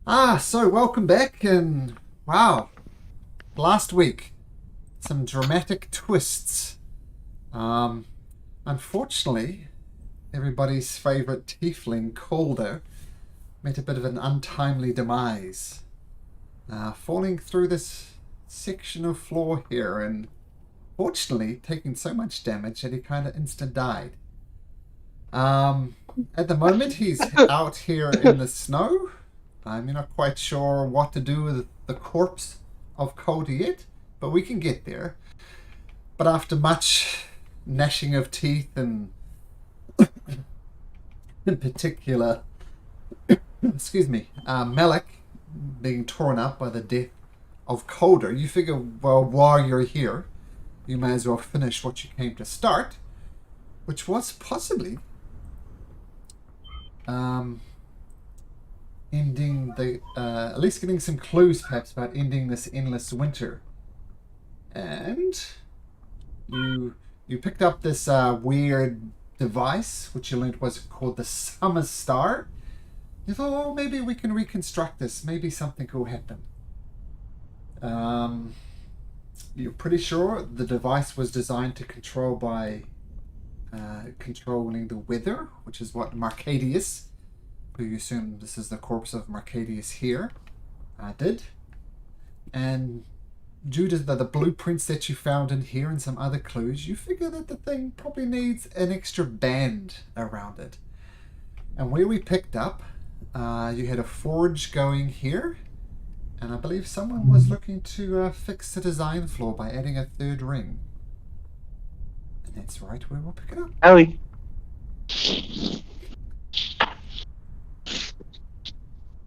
So welcome back, and wow, last week, some dramatic twists. Um, Unfortunately, everybody's favourite tiefling, Calder, met a bit of an untimely demise, falling through this section of floor here, and fortunately taking so much damage that he kind of instant died. At the moment, he's out here in the snow. I'm not quite sure what to do with the corpse of Cody yet, but we can get there. But after much gnashing of teeth and, in particular, excuse me, Malik being torn up by the death of Calder, you figure, well, while you're here, you may as well finish what you came to start, which was possibly ending the at least getting some clues perhaps about ending this endless winter. And you picked up this weird device which you learned was called the Summer Star. You thought, oh, maybe we can reconstruct this, maybe something will happen. You're pretty sure the device was designed to control by controlling the weather, which is what Marcadius, who you assume this is the corpse of Marcadius here, did. And due to the blueprints that you found in here and some other clues, you figure that the thing probably needs an extra band around it. And where we picked up, you had a forge going here, and I believe someone was looking to fix the design flaw by adding a third ring. And that's right where we'll pick it up. Ellie.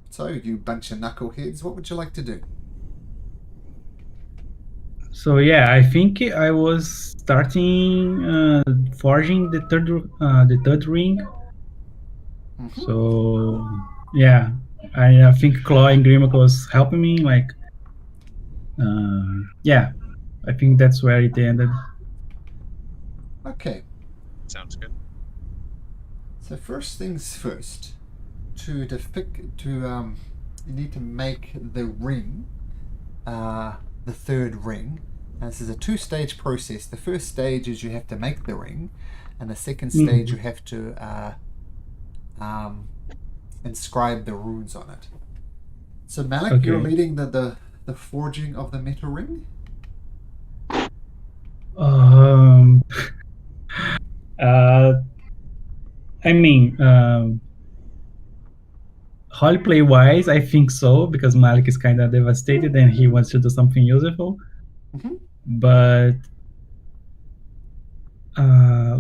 So, you bunch of knuckleheads, what would you like to do? So yeah, I think I was starting forging the third ring. Mm-hmm. So yeah, I think Claw and Grimlock was helping me. Yeah, I think that's where it ended. Okay. Sounds good. So first things first, you need to make the ring, the third ring. And this is a two-stage process. The first stage is you have to make the ring, and the second stage you have to inscribe the runes on it. So Malik, Okay. you're leading the forging of the metal ring? I mean, roleplay wise, I think so, because Malik is kind of devastated and he wants to do something useful. Mm-hmm. But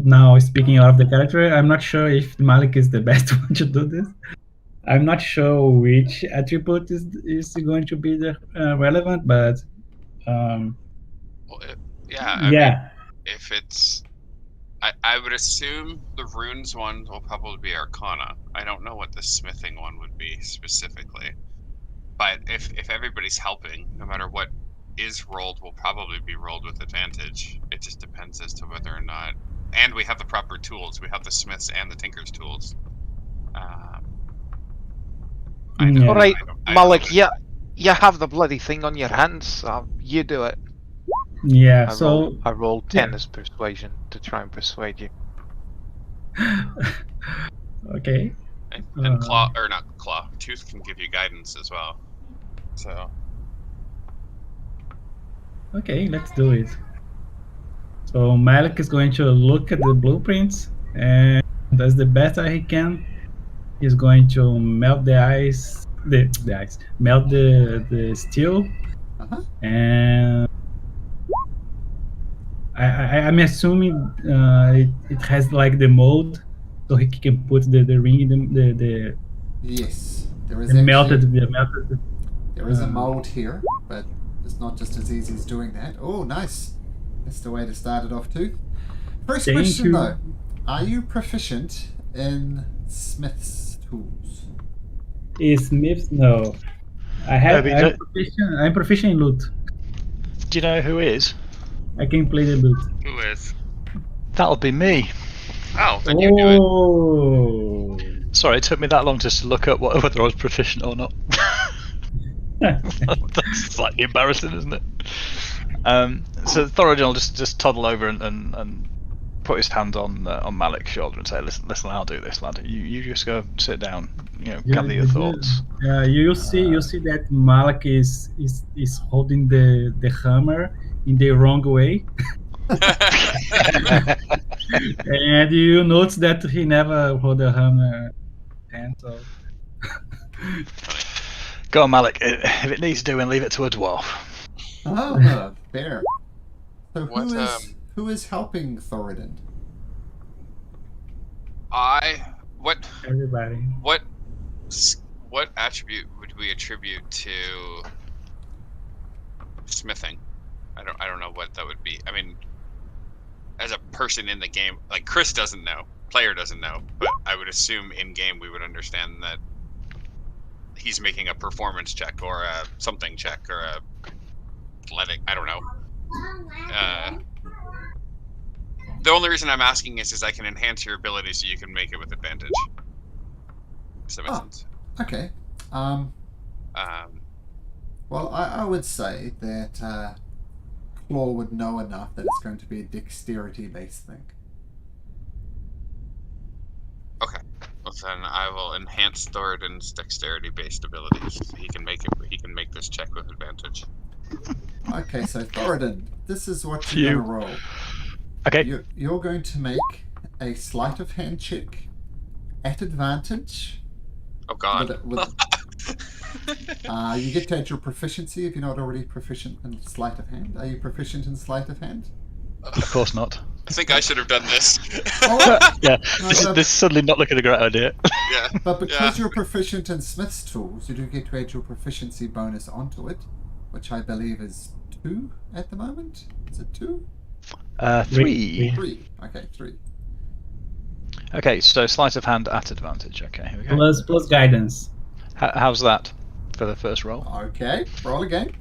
now, speaking out of the character, I'm not sure if Malik is the best one to do this. I'm not sure which attribute is going to be the relevant, but Well, I yeah. mean, if it's, I would assume the runes one will probably be Arcana. I don't know what the smithing one would be specifically, but if everybody's helping, no matter what is rolled, will probably be rolled with advantage. It just depends as to whether or not, and we have the proper tools. We have the smiths and the tinker's tools. All right, Malik, yeah. you have the bloody thing on your hands. You do it. Yeah, I rolled 10 as persuasion to try and persuade you. Okay. And Claw, or not Claw, Tooth can give you guidance as well. So. Okay, let's do it. So Malik is going to look at the blueprints and does the best that he can. He's going to melt the ice, melt the steel, and I'm assuming it has like the mold, so he can put the ring in the Yes, there is melted. There is a mold here, but it's not just as easy as doing that. Oh, nice! That's the way to start it off too. First question though, are you proficient in Smith's tools? Smith's? No. I'm proficient in loot. Do you know who is? I can play the loot. Who is? That'll be me. Oh, then you do it. Sorry, it took me that long just to look up whether I was proficient or not. That's slightly embarrassing, isn't it? So Thoradin will just toddle over and put his hand on Malik's shoulder and say, "Listen, I'll do this, lad. You just go sit down. Gather your thoughts." Yeah, you see that Malik is holding the hammer in the wrong way, and you notice that he never hold the hammer hand. So Go on, Malik. If it needs doing, leave it to a dwarf. Oh, fair. So What, who is helping Thoradin? everybody. What attribute would we attribute to smithing? I don't know what that would be. I mean, as a person in the game, like Chris doesn't know, player doesn't know, but I would assume in game we would understand that he's making a performance check or a something check or a athletic. I don't know. The only reason I'm asking is I can enhance your ability so you can make it with advantage. Does that make sense? Okay. Well, I would say that Claw would know enough that it's going to be a dexterity-based thing. Okay. Well, then I will enhance Thoradin's dexterity-based abilities. He can make this check with advantage. Okay, so Thoradin, this is what you're going to roll. Okay. You're going to make a sleight of hand check at advantage. Oh God. You get to add your proficiency if you're not already proficient in sleight of hand. Are you proficient in sleight of hand? Of course not. I think I should have done this. Yeah, this is suddenly not looking a great idea. Yeah. But because you're proficient in Smith's tools, you do get to add your proficiency bonus onto it, which I believe is 2 at the moment. Is it 2? 3. 3. Okay, 3. Okay, so sleight of hand at advantage. Okay, here we go. Plus guidance. How's that for the first roll? Okay, roll again.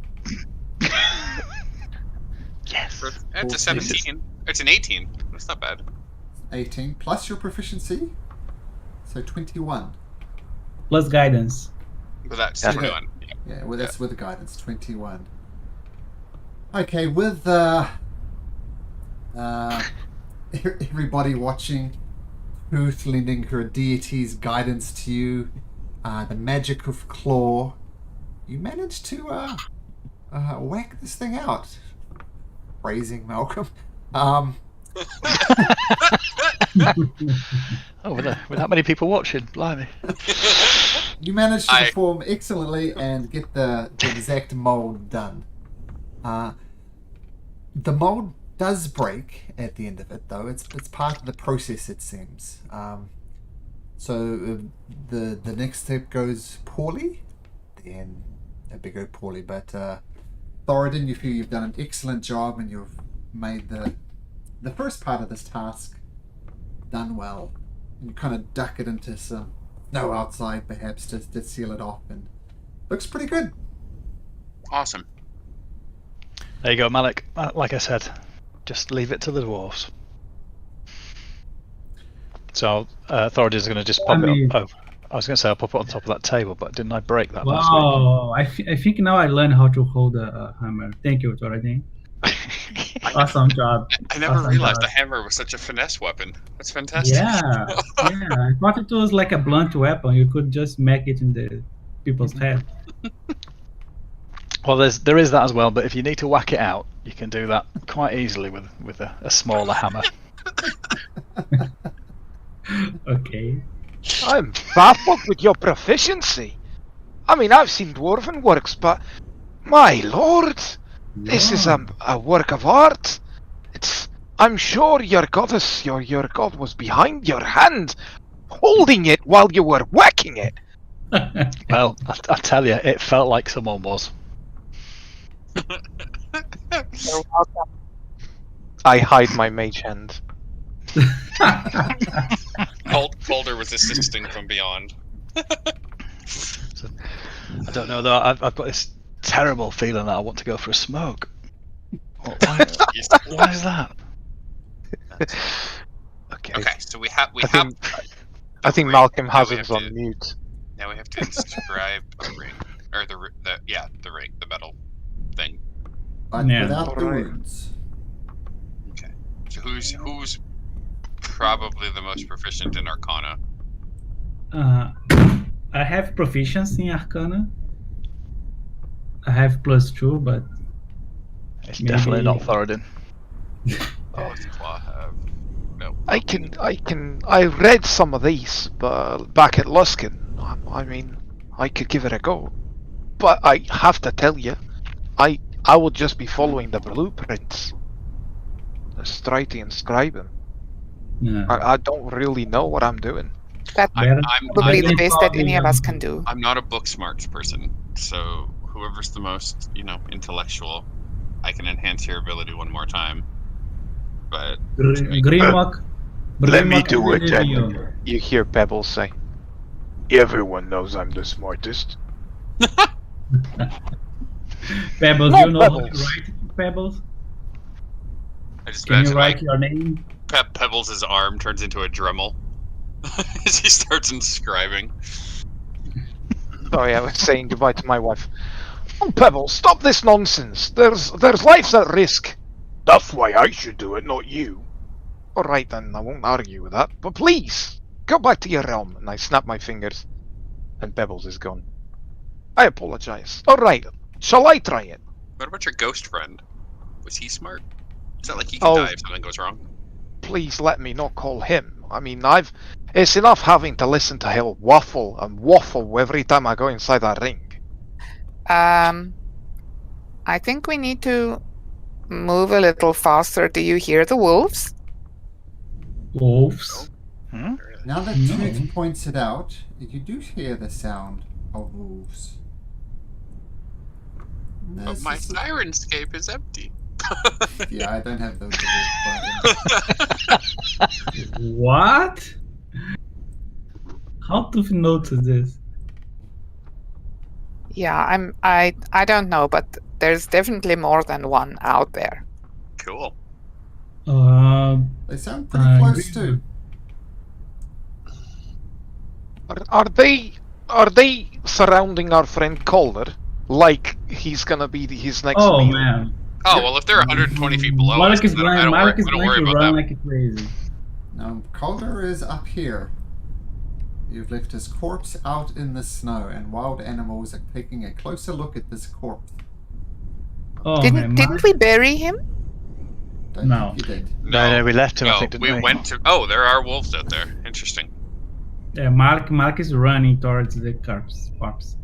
Yes. It's a 17. It's an 18. That's not bad. 18 plus your proficiency, so 21. Plus guidance. But that's Okay. 21. Yeah, well, that's with the guidance, 21. Okay, with everybody watching, Truth lending her deity's guidance to you, the magic of Claw, you managed to whack this thing out. Phrasing, Malcolm. Oh, with that many people watching, blimey. You managed to perform excellently and get the exact mold done. The mold does break at the end of it, though. It's part of the process, it seems. So the next step goes poorly, then a big go poorly. But Thoradin, you feel you've done an excellent job, and you've made the first part of this task done well. And you kind of duck it into some snow outside, perhaps, to seal it off, and looks pretty good. Awesome. There you go, Malik. Like I said, just leave it to the dwarves. So Thoradin's going to just pop it up. Oh, I was going to say I'll pop it on top of that table, but didn't I break that last week? Wow, I think now I learned how to hold a hammer. Thank you, Thoradin. Awesome job. I never Awesome realized job. the hammer was such a finesse weapon. That's fantastic. Yeah, I thought it was like a blunt weapon. You could just smack it in the people's head. Well, there is that as well, but if you need to whack it out, you can do that quite easily with a smaller hammer. Okay. I'm baffled with your proficiency. I mean, I've seen dwarven works, but my lord, this is a work of art. I'm sure your goddess, your god was behind your hand, holding it while you were whacking it. Well, I tell you, it felt like someone was. I hide my mage hand. Calder was assisting from beyond. So, I don't know though. I've got this terrible feeling that I want to go for a smoke. Why is that? Okay. Okay, so we have. I think Malcolm has us on mute. Now we have to inscribe a ring, or the ring, the metal thing. But Yeah. without the Alright. runes. Okay. So who's probably the most proficient in Arcana? I have proficiency in Arcana. I have +2, but It's Maybe- definitely not Thoradin. Does Claw have? No. I read some of these, but back at Luskin, I mean, I could give it a go. But I have to tell you, I would just be following the blueprints. Just try to inscribe them. yeah. I don't really know what I'm doing. That Better- probably the better best that probably, any of us can do. I'm not a book smarts person, so whoever's the most, intellectual, I can enhance your ability one more time. But Grimlock. Let me Grimlock do it, is then. you. You hear Pebbles say, "Everyone knows I'm the smartest." Pebbles, No, you know how to Pebbles. write Pebbles? I just Can you imagine write your name? Pebbles' arm turns into a Dremel as he starts inscribing. Sorry, I was saying goodbye to my wife. Oh, Pebbles, stop this nonsense. There's lives at risk. That's why I should do it, not you. All right then, I won't argue with that. But please, go back to your realm. And I snap my fingers, and Pebbles is gone. I apologize. All right, shall I try it? What about your ghost friend? Was he smart? It's not like he can Oh. die if something goes wrong. Please let me not call him. I mean, it's enough having to listen to him waffle and waffle every time I go inside that ring. I think we need to move a little faster. Do you hear the wolves? Wolves. Hmm? Now that No. Tooth points it out, you do hear the sound of wolves. But There's my this- Sirenscape is empty. Yeah, I don't have those wolf buttons. What? How do you notice this? Yeah, I don't know, but there's definitely more than one out there. Cool. They sound pretty close too. Are they surrounding our friend Calder like he's gonna be his next Oh meal? man. Oh, well, if they're 120 feet below Malik us, is then going. I don't Malik worry, is I don't going worry to about run that. like crazy. Now, Calder is up here. You've left his corpse out in the snow, and wild animals are taking a closer look at this corpse. Oh Didn't man. we bury him? Don't No. think you did. No, we left him, I No, think, didn't we we? went to... Oh, there are wolves out there. Interesting. Yeah, Mark is running towards the corpse.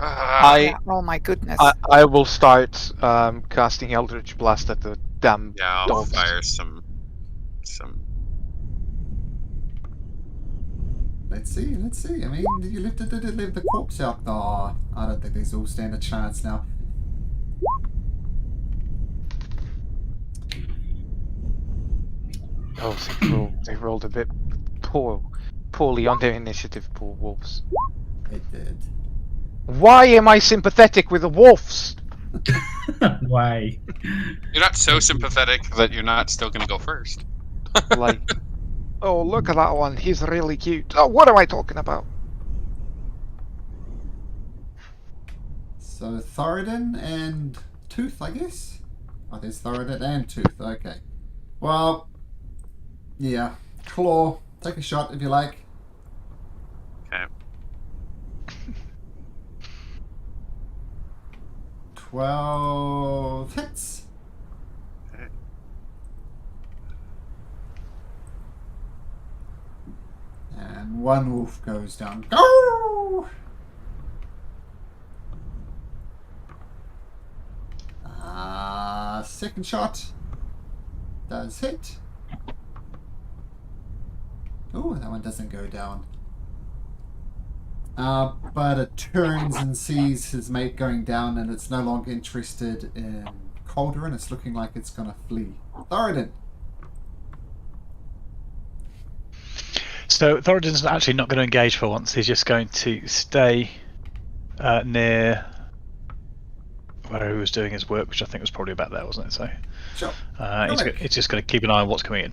I Oh my goodness. I will start casting Eldritch Blast at the damn Yeah, I'll dogs. fire some... Let's see. I mean, you left the corpse out. Oh, I don't think these all stand a chance now. Oh, they rolled a bit poorly on their initiative, poor wolves. It did. Why am I sympathetic with the wolves? Why? You're not so sympathetic that you're not still going to go first. Like, oh, look at that one. He's really cute. Oh, what am I talking about? So Thoradin and Tooth, I guess. Oh, there's Thoradin and Tooth. Okay. Well, yeah. Claw, take a shot if you like. Okay. 12 hits. Okay. And one wolf goes down. Go! Second shot does hit. Oh, that one doesn't go down. But it turns and sees his mate going down, and it's no longer interested in Calder, and it's looking like it's going to flee. Thoradin. So Thoradin's actually not going to engage for once. He's just going to stay near where he was doing his work, which I think was probably about there, wasn't it? So Sure. he's just going to keep an eye on what's coming in.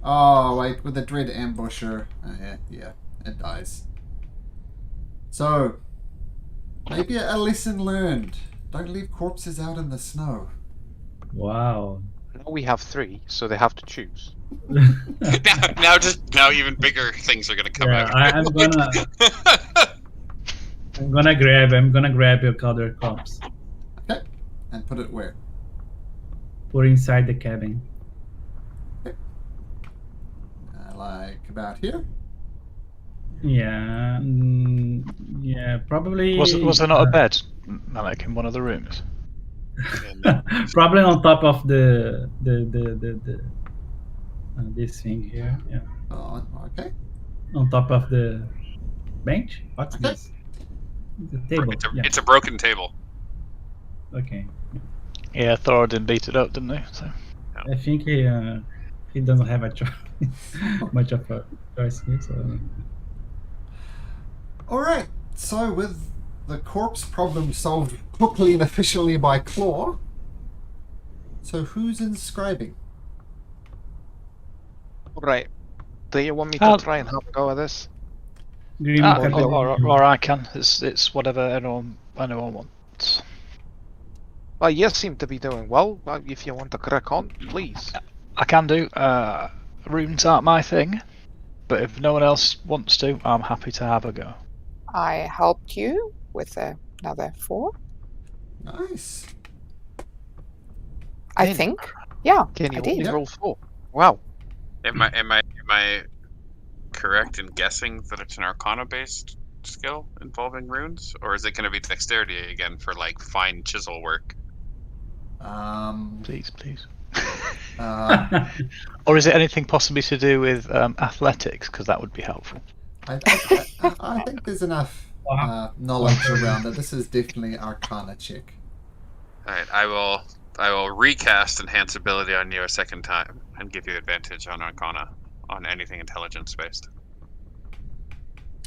Oh, wait, with the Dread Ambusher. Yeah, it dies. So, Maybe a lesson learned. Don't leave corpses out in the snow. Wow. Now we have 3, so they have to choose. now even bigger things are gonna come Yeah, out. I'm gonna grab your color corpse. Okay. And put it where? Put inside the cabin. Like about here? Yeah. Yeah, probably. Was there not a bed, Malik, in one of the rooms? Probably on top of the this thing here. Yeah. Oh, okay. On top of the bench. What's Okay. this? The table. It's a broken table. Okay. Yeah, Thoradin beat it up, didn't he? So. I think he doesn't have a choice, much of a choice here. So Alright, so with the corpse problem solved quickly and efficiently by Claw, so who's inscribing? Right. Do you want me to I'll- try and have a go at this? Green Or I can. It's whatever anyone wants. Well, you seem to be doing well. If you want to crack on, please. I can do. Runes aren't my thing, but if no one else wants to, I'm happy to have a go. I helped you with another 4. Nice. I Can- think. Yeah, Can you I did. only roll 4? Wow. Am I correct in guessing that it's an Arcana-based skill involving runes, or is it going to be dexterity again for like fine chisel work? Please. Uh, Or is it anything possibly to do with athletics? Because that would be helpful. I think there's enough knowledge around it. This is definitely Arcana check. All right, I will recast enhance ability on you a second time and give you advantage on Arcana on anything intelligence based.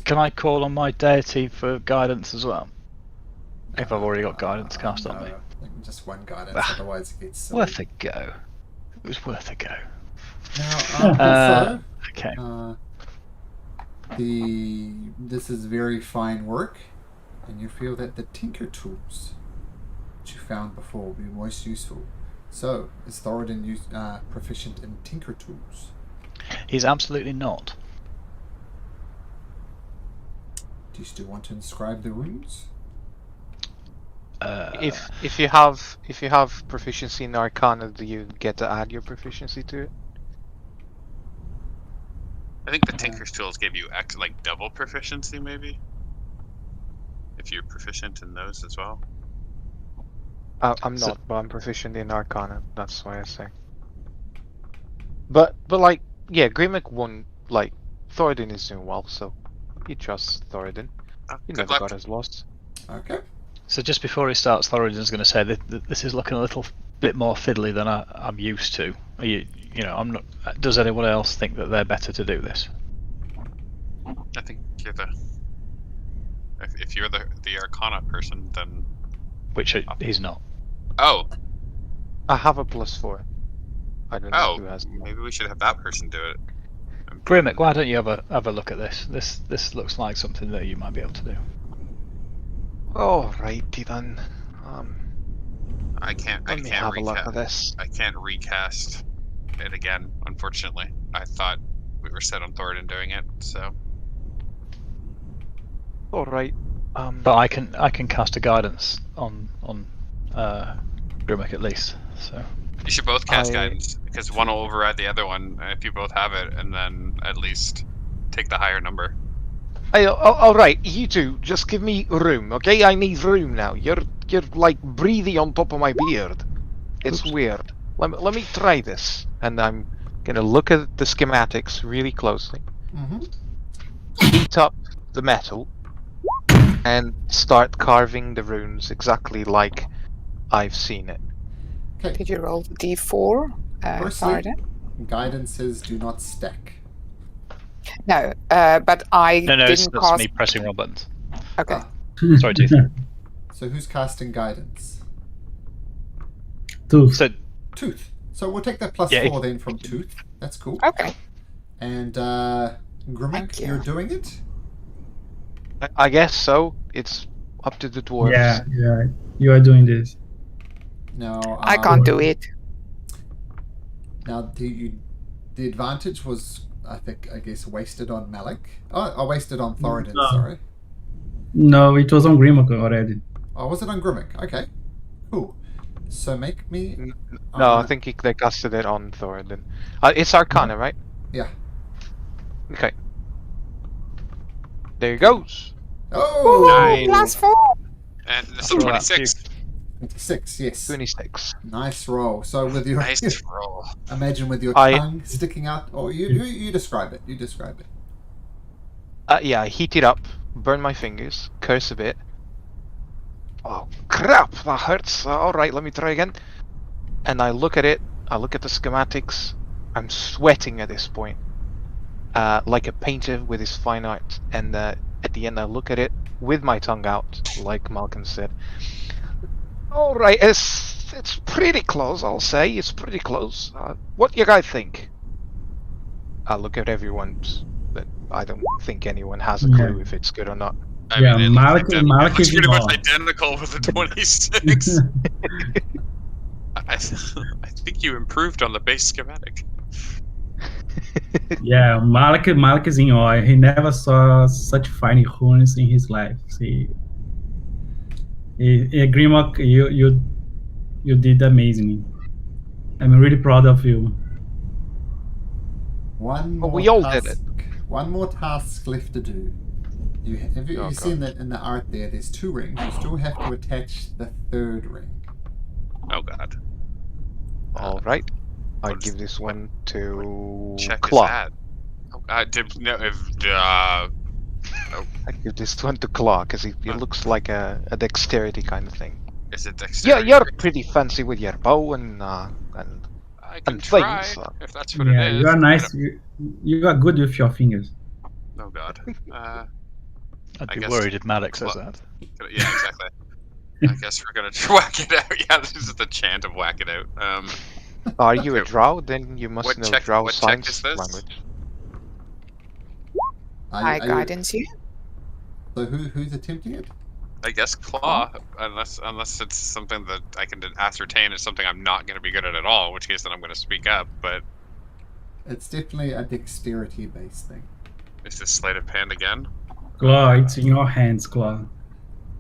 Can I call on my deity for guidance as well? If I've already got guidance cast on me. No, I think just one guidance, Ah, otherwise it gets silly. Worth a go. It was worth a go. Now, also, Okay. this is very fine work, and you feel that the tinker tools that you found before will be most useful. So, is Thoradin proficient in tinker tools? He's absolutely not. Do you still want to inscribe the runes? If you have proficiency in Arcana, do you get to add your proficiency to it? I think the Tinker's tools give you like double proficiency, maybe. If you're proficient in those as well. I'm not, but I'm proficient in Arcana. That's why I say. But like, yeah, Grimmick won. Like, Thoradin is doing well, so you trust Thoradin. You Good never luck. got his loss. Okay. So just before he starts, Thoradin's going to say that this is looking a little bit more fiddly than I'm used to. I'm not. Does anyone else think that they're better to do this? I think you're if you're the Arcana person, then Which he's not. oh I have a +4. I don't know who has. maybe we should have that person do it. Grimmick, why don't you have a look at this? This looks like something that you might be able to do. Alrighty then. I can't Let me have a look at this. I can't recast it again, unfortunately. I thought we were set on Thoradin doing it, so Alright. But I can cast a guidance on Grimmick at least. So you should both cast I- guidance because one will override the other one if you both have it, and then at least take the higher number. Alright, you two, just give me room, okay? I need room now. You're like breathing on top of my beard. It's weird. Let me try this. And I'm gonna look at the schematics really closely. Mm-hmm. Heat up the metal and start carving the runes exactly like I've seen it. Okay. Did you roll the D4, Firstly, Thoradin? guidance says do not stack. No, but I no, didn't that's cast. me pressing wrong buttons. Okay. Sorry, Tooth. So who's casting guidance? Tooth. So Tooth. So we'll take that +4 Yeah. then from Tooth. That's cool. Okay. And Grimmick, Thank you. you're doing it? I guess so. It's up to the dwarves. Yeah, you are doing this. Now, I can't do it. Now, the advantage was, I guess, wasted on Malik. Oh, wasted on Thoradin, No. sorry. No, it was on Grimlock already. Oh, was it on Grimmick? Okay, cool. So make me... No, I think they casted it on Thoradin. It's Arcana, right? Yeah. Okay. There he goes. Oh! Nice. +4. And this is Roll that 26. 26, yes. 26. Nice roll. So with your... Nice roll. Imagine with your I- tongue sticking out. Or you describe it. You describe it. Yeah, I heat it up, burn my fingers, curse a bit. Oh crap, that hurts. Alright, let me try again. And I look at it, I look at the schematics. I'm sweating at this point. Like a painter with his fine art. And at the end I look at it with my tongue out, like Malcolm said. Alright, it's pretty close, I'll say. It's pretty close. What you guys think? I look at everyone's, but I don't think anyone has a clue if it's good or not. I Yeah, mean, Malik it is looks pretty much involved. identical with the 26. I think you improved on the base schematic. Yeah, Malik is in awe. He never saw such fine runes in his life. See, Grimlock, you did amazing. I'm really proud of you. One more we all task. did it. One more task left to do. Have you seen that in the art there? There's 2 rings. You still have to attach the 3rd ring. Oh god. Alright. I What is- give this one to Check Claw. his ad. Oh, I did no if I give this one to Claw because it looks like a dexterity kind of thing. is it Yeah, dexterity? you're pretty fancy with your bow and I can and try things, if that's what Yeah, it is. you are I nice. don't- You are good with your fingers. Oh god. I'd I be guess- worried if Malik says Well- that. Yeah, exactly. I guess we're gonna whack it out. Yeah, this is the chant of whack it out. are you a drow? Then you must What know check- drow what check science is this? language. I guidance you. So who's attempting it? I guess claw, unless it's something that I can ascertain is something I'm not going to be good at all, in which case then I'm going to speak up. But It's definitely a dexterity-based thing. is this sleight of hand again? Claw, it's in your hands, Claw.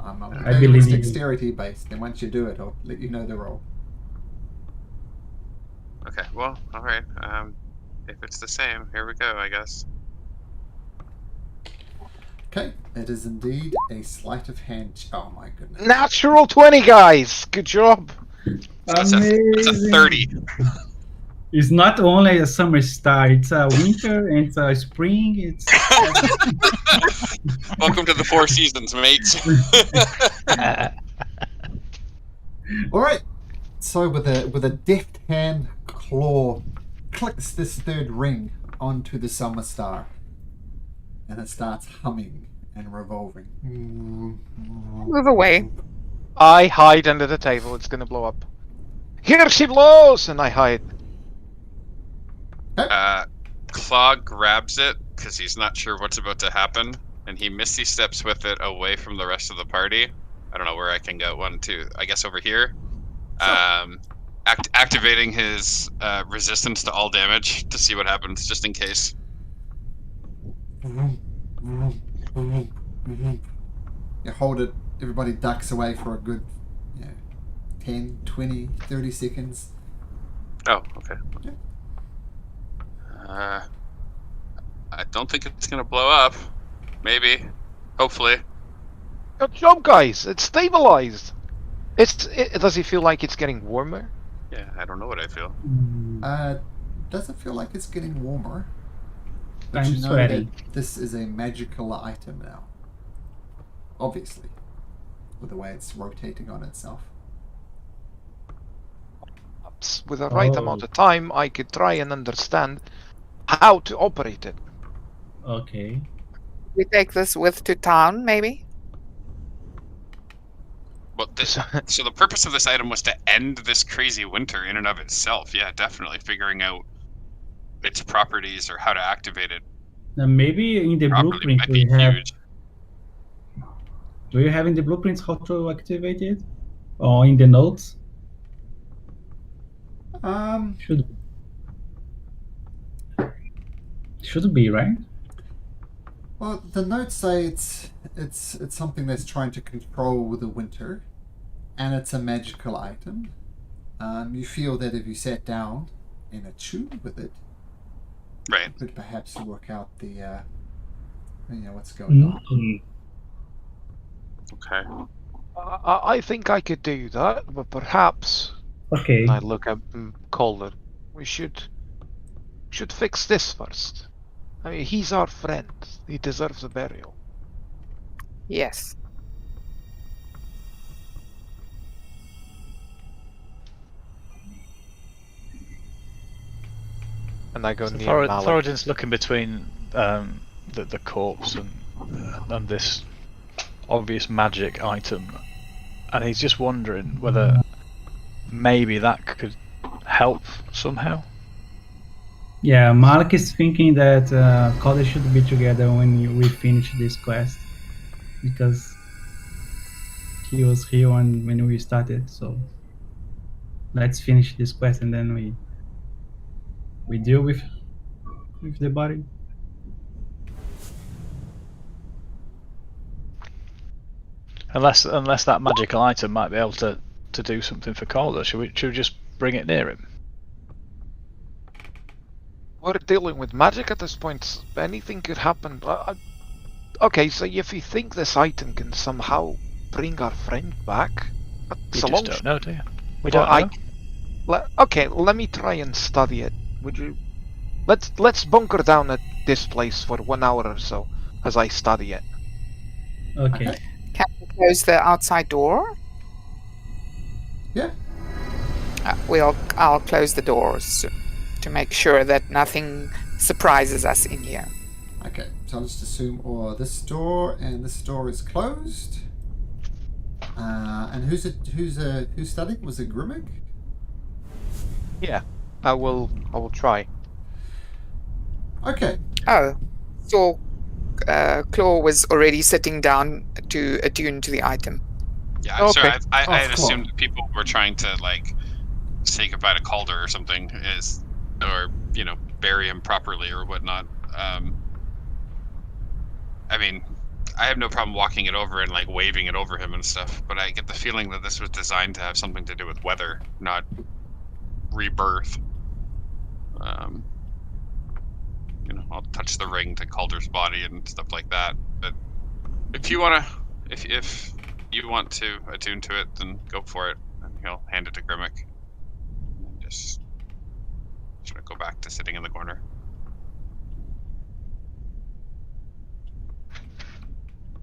I'm I it's believe you. dexterity-based, and once you do it, I'll let you know the roll. Okay, well, all right. If it's the same, here we go. I guess. Okay, it is indeed a sleight of hand. Oh my goodness. Natural 20, guys. Good job. That's a 30. It's not only a summer star, it's a winter and it's a spring. It's Welcome to the 4 seasons, mates. All right. So with a deft hand, Claw clicks this 3rd ring onto the summer star, and it starts humming and revolving. Move away. I hide under the table. It's gonna blow up. Here she blows, and I hide. Claw grabs it because he's not sure what's about to happen, and he misty steps with it away from the rest of the party. I don't know where I can go. 1, 2. I guess over here. Activating his resistance to all damage to see what happens, just in case. You hold it, everybody ducks away for a good 10, 20, 30 seconds. Oh, okay. Yeah. I don't think it's gonna blow up. Maybe. Hopefully. Good job, guys. It's stabilized. Does it feel like it's getting warmer? Yeah, I don't know what I feel. Doesn't feel like it's getting warmer. But I'm you know sweaty. that this is a magical item now. Obviously. With the way it's rotating on itself. With the right Oh. amount of time, I could try and understand how to operate it. okay. We take this with to town, maybe? Well, so the purpose of this item was to end this crazy winter in and of itself. Yeah, definitely. Figuring out its properties or how to activate it Now maybe in the properly blueprint might be we have huge. Do you have in the blueprints how to activate it? Or in the notes? Should be, right? Well, the notes say it's something that's trying to control the winter, and it's a magical item. You feel that if you sat down and attuned with it, Right. you could perhaps work out the what's going on. Okay. I think I could do that, but perhaps. Okay. And I look at Calder. We should fix this first. I mean, he's our friend. He deserves a burial. Yes. And I go So near Malik. Thoradin's looking between the corpse and this obvious magic item, and he's just wondering whether maybe that could help somehow. Yeah, Malik is thinking that Calder should be together when we finish this quest, because he was here when we started. So let's finish this quest and then we deal with the body. Unless that magical item might be able to do something for Calder, should we just bring it near him? We're dealing with magic at this point. Anything could happen. Okay, so if you think this item can somehow bring our friend back, You that's a just long don't shot. know, do you? We Well, don't know. Okay, let me try and study it. Would you? Let's bunker down at this place for 1 hour or so as I study it. Okay. Can we close the outside door? Yeah. I'll close the doors to make sure that nothing surprises us in here. Okay, so I'll just assume this door and this door is closed. And who's studying? Was it Grimmick? Yeah, I will try. Okay. Oh, so Claw was already sitting down to attune to the item. Yeah, I'm sorry. Okay. I Oh, had cool. assumed that people were trying to like say goodbye to Calder or something, or bury him properly or whatnot. I mean, I have no problem walking it over and like waving it over him and stuff, but I get the feeling that this was designed to have something to do with weather, not rebirth. I'll touch the ring to Calder's body and stuff like that. But if you want to attune to it, then go for it. And he'll hand it to Grimmick. Just gonna go back to sitting in the corner.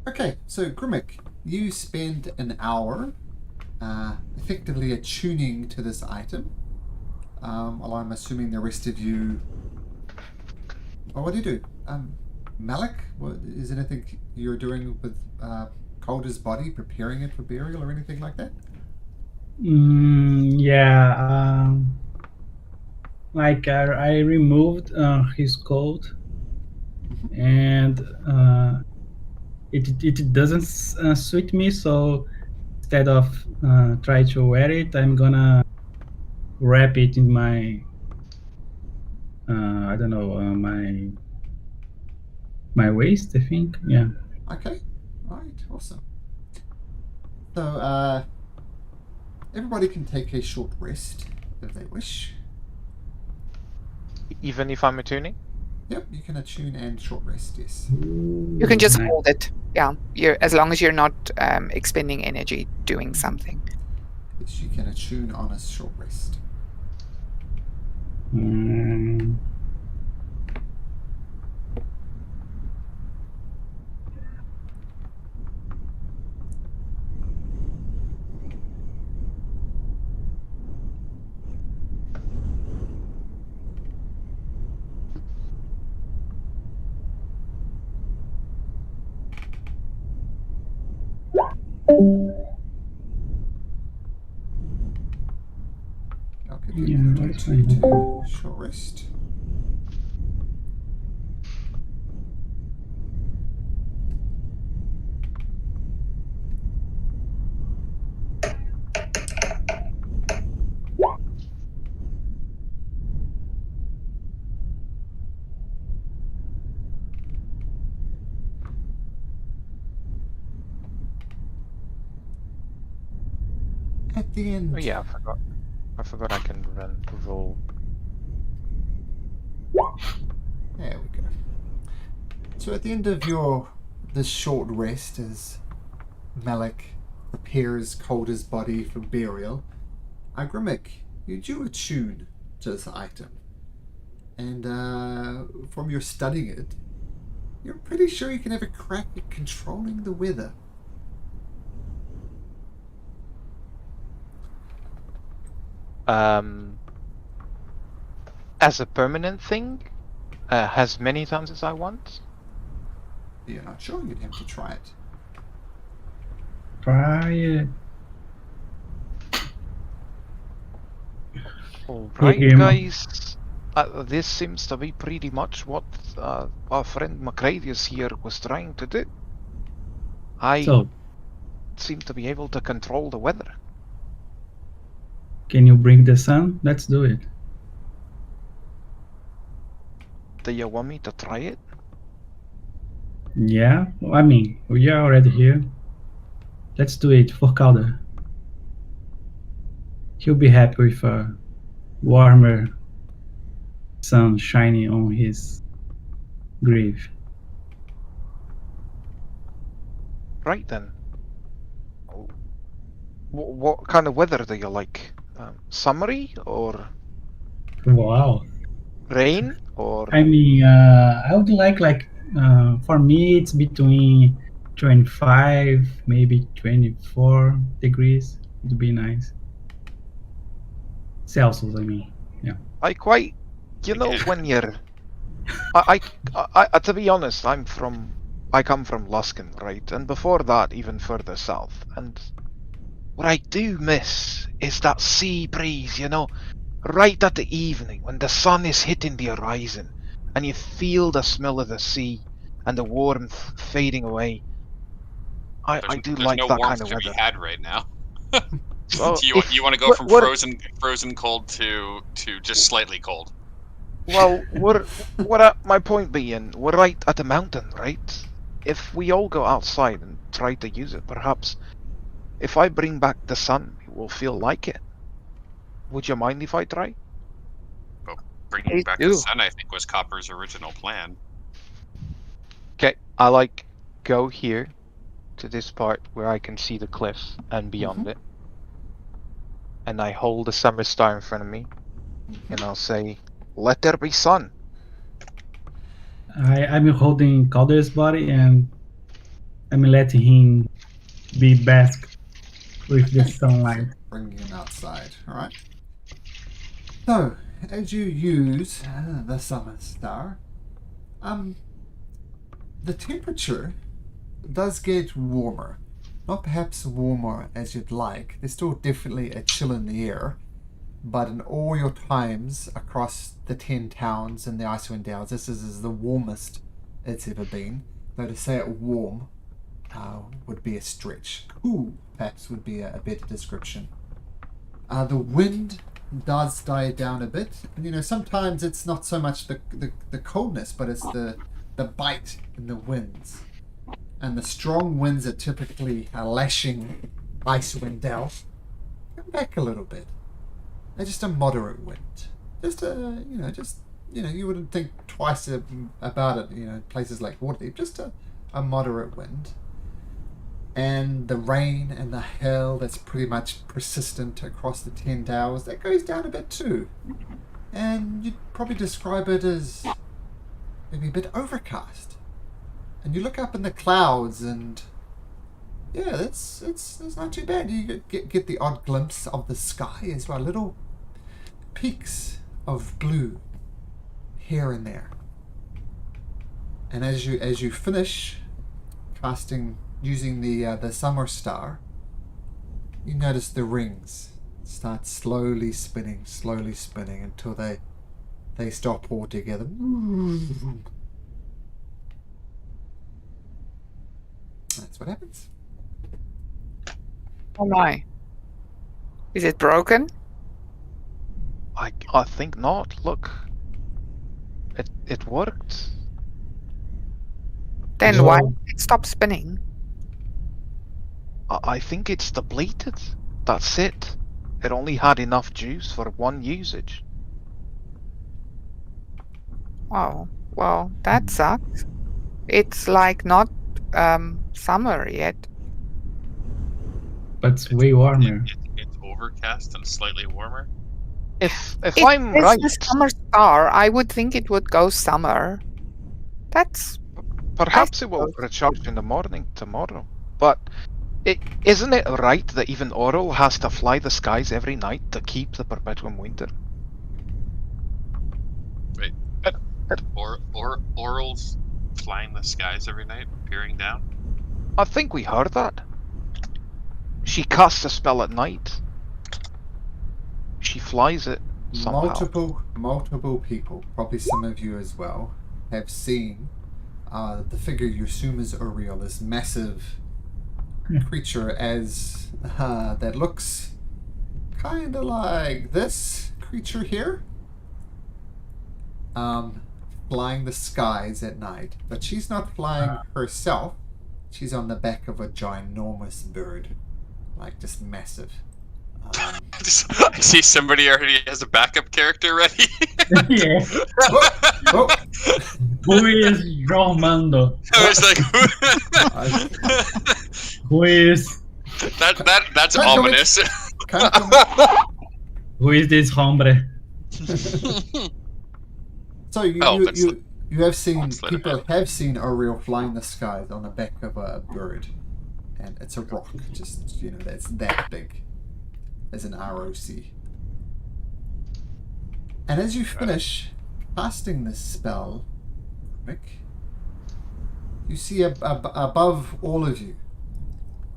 Okay, so Grimmick, you spend an hour effectively attuning to this item. Well, I'm assuming the rest of you. Well, what do you do? Malik, is anything you're doing with Calder's body, preparing it for burial or anything like that? Yeah. Like I removed his coat, and it doesn't suit me. So instead of try to wear it, I'm gonna wrap it in my I don't know, my waist, I think. Yeah. Okay, right, awesome. So everybody can take a short rest if they wish. Even if I'm attuning? Yep, you can attune and short rest, yes. You can just hold it. Yeah, as long as you're not expending energy doing something. Yes, you can attune on a short rest. I'll give you a minute or two to short rest. the end. Oh yeah, I forgot. I forgot I can roll. There we go. So at the end of this short rest, as Malik prepares Calder's body for burial, Grimmick, you do attune to this item. And from your studying it, you're pretty sure you can have a crack at controlling the weather. As a permanent thing, as many times as I want. You're not sure, you'd have to try it. Try it. Alright, Yeah, guys. This seems to be pretty much what our friend Macradius here was trying to do. I So, seem to be able to control the weather. can you bring the sun? Let's do it. Do you want me to try it? Yeah, I mean, we are already here. Let's do it for Calder. He'll be happy with a warmer sun shining on his grave. Right then. What kind of weather do you like? Summery or Wow. rain or? I mean, I would like for me, it's between 25, maybe 24 degrees. It'd be nice. Celsius, I mean. I quite, you know, when you're, I, to be honest, I come from Luskin, right? And before that, even further south. And what I do miss is that sea breeze, you know, right at the evening when the sun is hitting the horizon and you feel the smell of the sea and the warmth fading away. I do There's like no that warmth kind of to weather. be had right now. Well, Do you want to go from frozen cold to just slightly cold? Well, my point being, we're right at the mountain, right? If we all go outside and try to use it, perhaps if I bring back the sun, it will feel like it. Would you mind if I try? Bringing Please back do. the sun, I think, was Copper's original plan. Okay, I go here to this part where I can see the cliff and beyond it. And I hold the summer star in front of me, and I'll say, "Let there be sun." I'm holding Calder's body and I'm letting him be bask with the sunlight. Bringing him outside, alright? So, as you use the summer star, the temperature does get warmer. Not perhaps warmer as you'd like. There's still definitely a chill in the air. But in all your times across the 10 towns in the Icewind Dales, this is the warmest it's ever been. Though to say it warm would be a stretch. Cool, perhaps, would be a better description. The wind does die down a bit. And, you know, sometimes it's not so much the coldness, but it's the bite in the winds. And the strong winds that typically are lashing Icewind Dale come back a little bit. They're just a moderate wind. You wouldn't think twice about it, you know, places like Waterdeep. Just a moderate wind. And the rain and the hail that's pretty much persistent across the 10 towers, that goes down a bit too. And you'd probably describe it as maybe a bit overcast. And you look up in the clouds and yeah, it's not too bad. You get the odd glimpse of the sky as well, little peaks of blue here and there. And as you finish casting using the summer star, you notice the rings start slowly spinning until they stop altogether. That's what happens. Oh my. Is it broken? I think not. Look, it worked. Then why Well- did it stop spinning? I think it's depleted. That's it. It only had enough juice for one usage. Oh, well, that sucks. It's like not summer yet. But it's way warmer. It's overcast and slightly warmer. If It I'm is right, the summer star. I would think it would go summer. That's perhaps it will suppose. recharge in the morning tomorrow. But isn't it right that even Oral has to fly the skies every night to keep the perpetuum winter? Wait, Oral's flying the skies every night, peering down. I think we heard that. She casts a spell at night. She flies it somehow. Multiple people, probably some of you as well, have seen the figure you assume is Uriel, this massive creature as that looks kind of like this creature here, flying the skies at night. But she's not flying herself. She's on the back of a ginormous bird, like just massive. I see somebody already has a backup character ready. Yeah. Oh, Who is Romando? I was like, Who is that's Can't do it. ominous. can't come- who is this hombre? So you have seen, Let's let it people have seen Uriel flying the skies on the back of a bird, and it's a rock, just that's that big as an ROC. And as you finish casting this spell, Mick, you see above all of you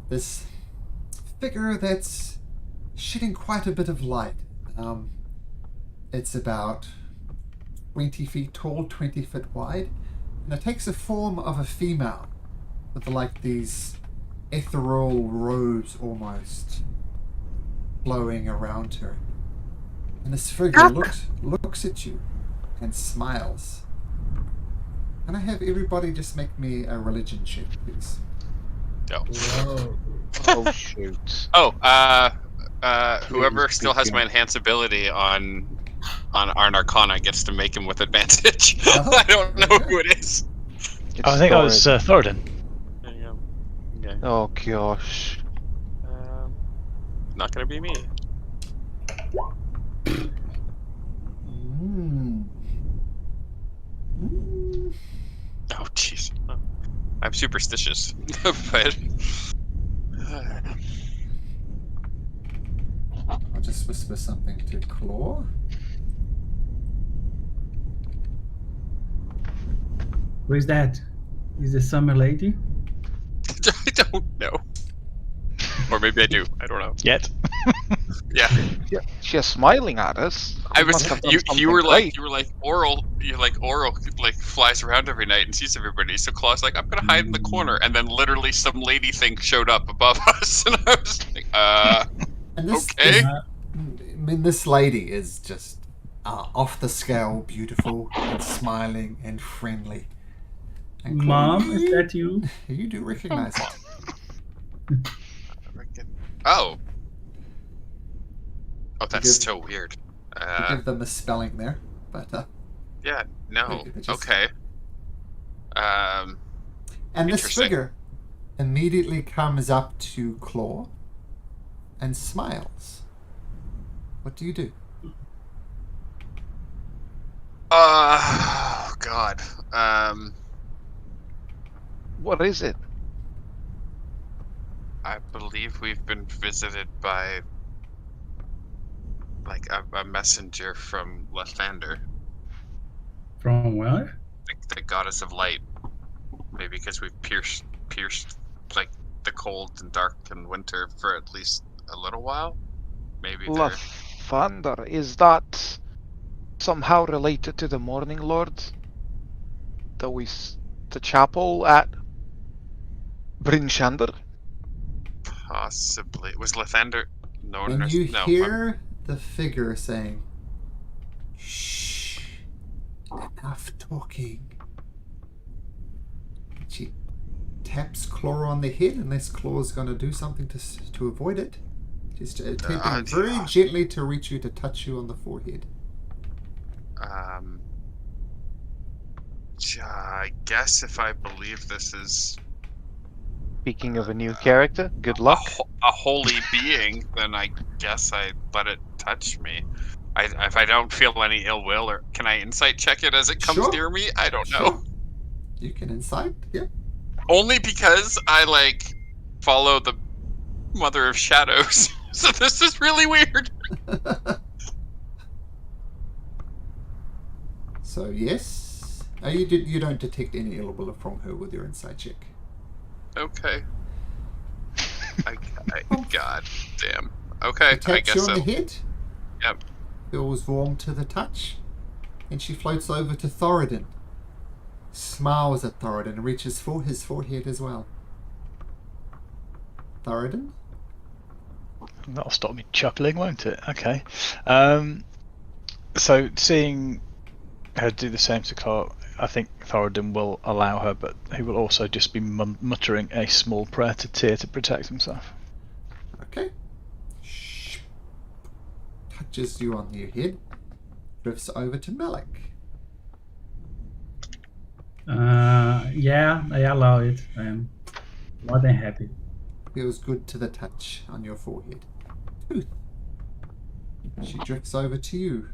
this figure that's shedding quite a bit of light. It's about 20 feet tall, 20 feet wide, and it takes the form of a female with like these ethereal robes almost blowing around her. And this figure looks at you and smiles. Can I have everybody just make me a religion check, please? Whoa. Oh shoot. Whoever still has my enhance ability on our Arcana gets to make him with advantage. I don't know who it is. I think that was Thoradin. There you go. Okay. Oh gosh. Not gonna be me. Oh jeez. I'm superstitious, but I'll just whisper something to Claw. Who is that? Is the summer lady? I don't know. Or maybe I do. I don't know. Yet. Yeah. She's smiling at us. I We was. must have done You something were right. like Oral. You're like Oral. Like flies around every night and sees everybody. So Claw's like, I'm gonna hide in the corner, and then literally some lady thing showed up above us, and I was like, And this, okay. this lady is just off the scale, beautiful and smiling and friendly. And Claw, Mom, is that you? You do recognize it. Oh. Oh, that's Give- so weird. To give them a spelling there, but Yeah. No. They just- Okay. and this Interesting. figure immediately comes up to Claw and smiles. What do you do? Oh God. What is it? I believe we've been visited by like a messenger from Lathander, From where? the goddess of light. Maybe because we've pierced like the cold and dark and winter for at least a little while. Maybe they're... Lathander, is that somehow related to the Morning Lord? The chapel at Bryn Shander? Possibly. Was Lathander... No, When no, you no. hear the figure saying, "Shh, enough talking," she taps Claw on the head, unless Claw's going to do something to avoid it. Just attempting very gently to reach you to touch you on the forehead. I guess if I believe this is Speaking of a new character, good luck. a holy being, then I guess I let it touch me. If I don't feel any ill will, or can I insight check it as it comes Sure. near me? I don't Sure. know. You can insight, yeah. Only because I follow the Mother of Shadows. So this is really weird. So yes, you don't detect any ill will from her with your insight check. Okay. God damn. Okay, I Taps you guess on the so. head. Yep. Feels warm to the touch, and she floats over to Thoradin. Smiles at Thoradin and reaches for his forehead as well. Thoradin? That'll stop me chuckling, won't it? Okay. So seeing her do the same to Carl, I think Thoradin will allow her, but he will also just be muttering a small prayer to Tyr to protect himself. Okay. Shh. Touches you on your head. Drifts over to Malik. Yeah, I allow it. I am more than happy. Feels good to the touch on your forehead. Tooth. She drifts over to you.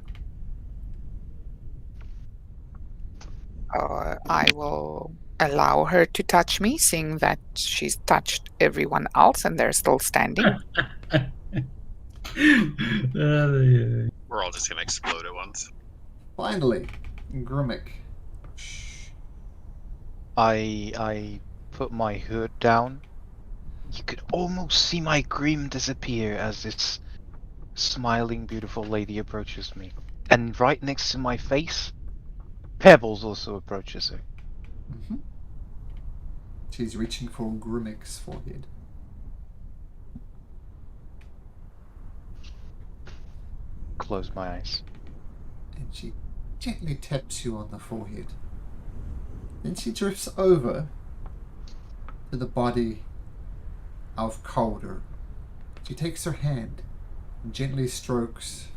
I will allow her to touch me, seeing that she's touched everyone else and they're still standing. Yeah. We're all just gonna explode at once. Finally, Grimmick. I put my hood down. You could almost see my grim disappear as this smiling, beautiful lady approaches me. And right next to my face, Pebbles also approaches her. Mm-hmm. She's reaching for Grimmick's forehead. Close my eyes. And she gently taps you on the forehead. Then she drifts over to the body of Calder. She takes her hand and gently strokes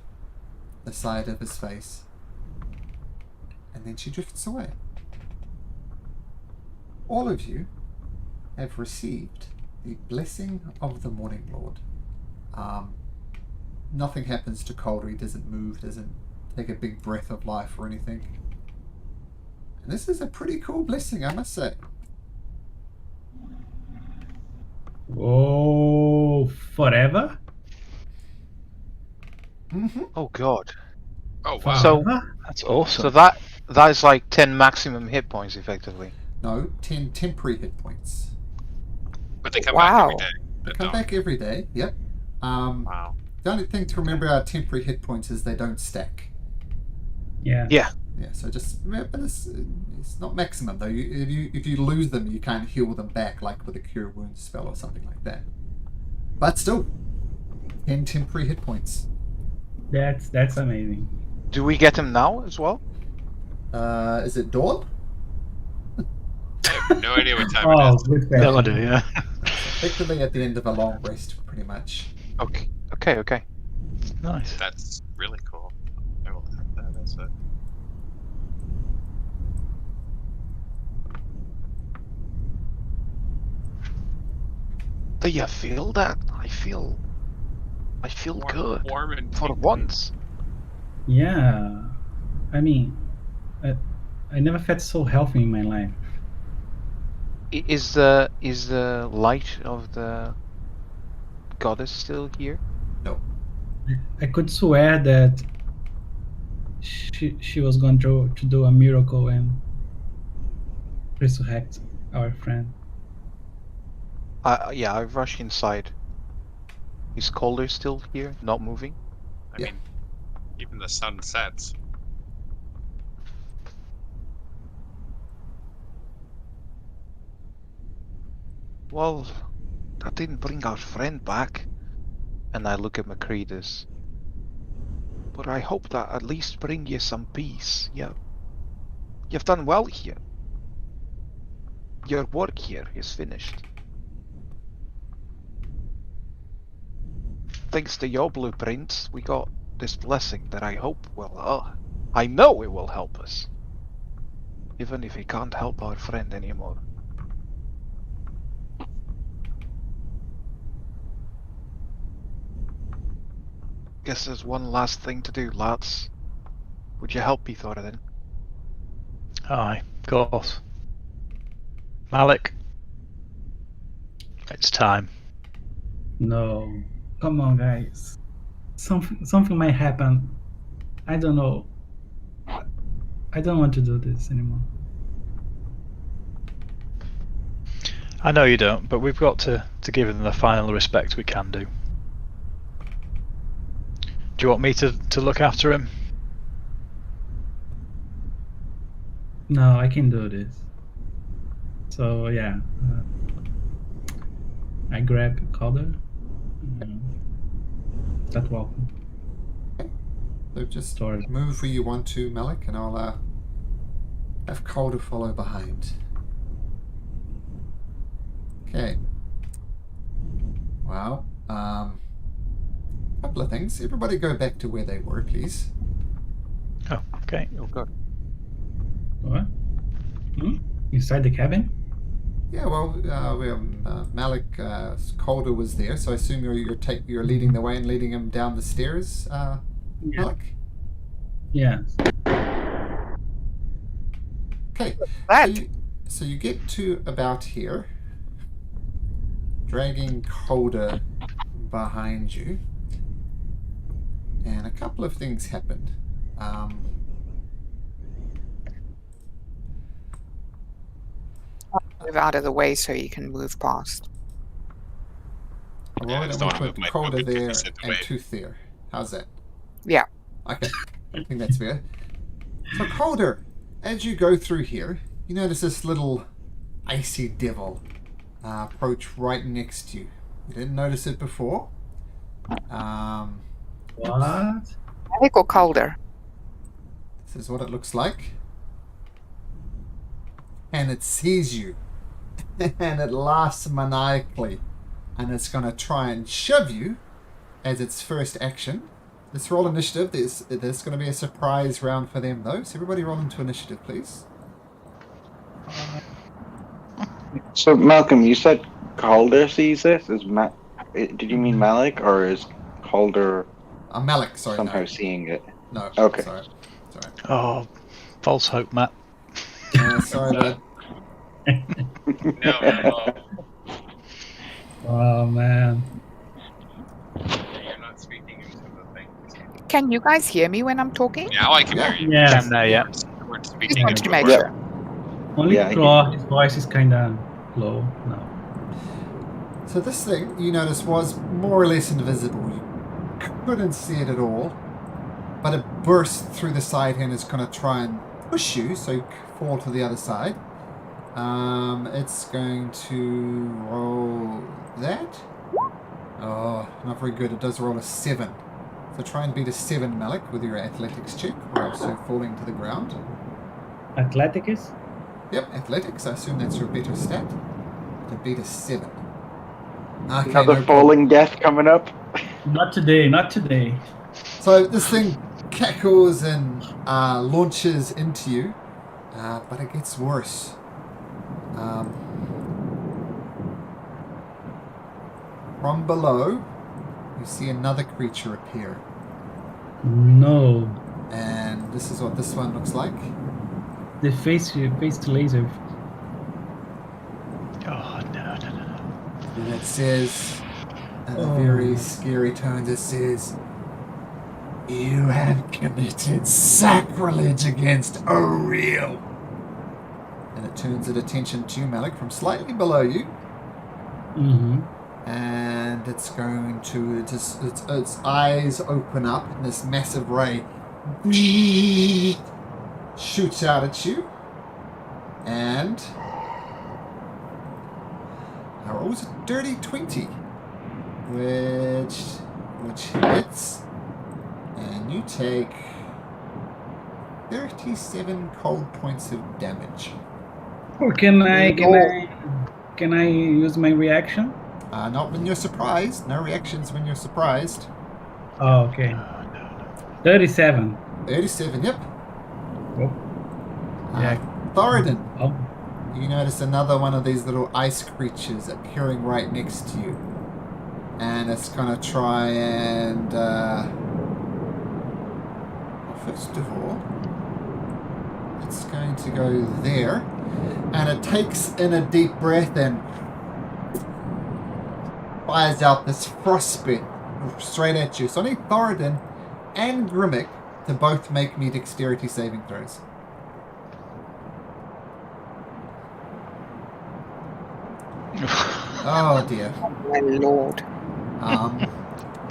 the side of his face. And then she drifts away. All of you have received the blessing of the Morning Lord. Nothing happens to Calder. He doesn't move, doesn't take a big breath of life or anything. And this is a pretty cool blessing, I must say. Oh, forever? Mm-hmm. Oh god. Oh wow. So That's awesome. So that is like 10 maximum hit points effectively. No, 10 temporary hit points. But they come Wow. back every day. They come back every day, yep. Wow. The only thing to remember about temporary hit points is they don't stack. Yeah. Yeah. Yeah, so just remember this. It's not maximum though. If you lose them, you can't heal them back like with a cure wounds spell or something like that. But still, 10 temporary hit points. That's amazing. Do we get him now as well? Is it dawn? I have no idea what time Oh, it is. good No question. idea, yeah. Effectively at the end of a long rest, pretty much. Okay. Nice. That's really cool. I will have that as a... Do you feel that? I feel good. Warm and For tingly. once. Yeah. I mean, I never felt so healthy in my life. Is the light of the goddess still here? No. I could swear that she was going to do a miracle and resurrect our friend. Yeah, I rush inside. Is Calder still here, not moving? I mean, even the sun sets. Well, that didn't bring our friend back. And I look at Macretus. But I hope that at least bring you some peace. Yeah. You've done well here. Your work here is finished. thanks to your blueprints, we got this blessing that I hope will, I know it will help us. Even if he can't help our friend anymore. Guess there's one last thing to do, lads. Would you help me, Thoradin? Aye, of course. Malik, it's time. No. Come on, guys. Something might happen. I don't know. I don't want to do this anymore. I know you don't, but we've got to give him the final respect we can do. Do you want me to look after him? No, I can do this. So yeah, I grab Calder. That welcome. So just Storage. move where you want to, Malik, and I'll have Calder follow behind. Okay. Well, couple of things. Everybody go back to where they were, please. Oh, okay. Oh god. What? Inside the cabin? Yeah, well, Malik, Calder was there, so I assume you're leading the way and leading him down the stairs, Yeah. Malik? Yeah. Okay. That. So you get to about here, dragging Calder behind you, and a couple of things happened. Move out of the way so you can move past. All Yeah, I right, just I'm don't going wanna to move put my Calder movie because there you said the and way. Tooth there. How's that? Yeah. Okay, I think that's fair. So Calder, as you go through here, you notice this little icy devil approach right next to you. You didn't notice it before. What? Malik or Calder? This is what it looks like. And it sees you. And it laughs maniacally. And it's going to try and shove you as its first action. Let's roll initiative. There's going to be a surprise round for them, though. So everybody roll into initiative, please. So, Malcolm, you said Calder sees this? Did you mean Malik, or is Calder Malik, sorry. somehow No. seeing it? No. Okay. Sorry. Oh, false hope, Matt. Sorry, bud. No. Oh man. You're not speaking into the thing. Can you guys hear me when I'm talking? Now I can hear you. Yeah. Can there, yeah. We're Just speaking wanted into to a make word. sure. Only Yeah, I Claw, his voice is kinda low now. So this thing, you notice, was more or less invisible. You couldn't see it at all. But it bursts through the side and is going to try and push you, so you fall to the other side. It's going to roll that. Oh, not very good. It does roll a 7. So try and beat a 7, Malik, with your athletics check, or else you're falling to the ground. Athletics? Yep, athletics. I assume that's your better stat. To beat a 7. Okay, Another no problem. falling death coming up? Not today, not today. So this thing cackles and launches into you, but it gets worse. From below, you see another creature appear, No. and this is what this one looks like. The face laser. Oh, no. And it says, in a very scary tone, it says, "You have committed sacrilege against Oriel." And it turns its attention to you, Malik, from slightly below you. Mm-hmm. And it's going to its eyes open up, and this massive ray shoots out at you, and it rolls a dirty 20, which hits, and you take 37 cold points of damage. Or can I use my reaction? Not when you're surprised. No reactions when you're surprised. Oh, okay. 37. 37, yep. Oh, yeah. Thoradin, Oh, you notice another one of these little ice creatures appearing right next to you. And it's going to try and... well, first of all, it's going to go there. And it takes in a deep breath and fires out this frostbite straight at you. So I need Thoradin and Grimmick to both make me dexterity saving throws. Oh dear. My lord.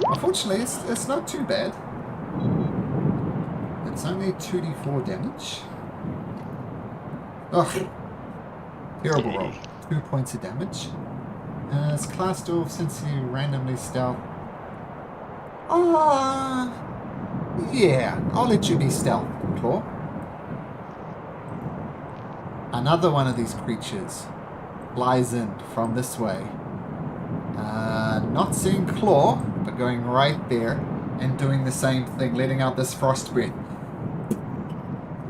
Unfortunately, it's not too bad. It's only 2d4 damage. Ugh. Terrible roll. 2 points of damage. It's class dwarf since you randomly stealth. Yeah, I'll let you be stealth, Claw. Another one of these creatures flies in from this way. Not seeing Claw, but going right there and doing the same thing, letting out this frost breath.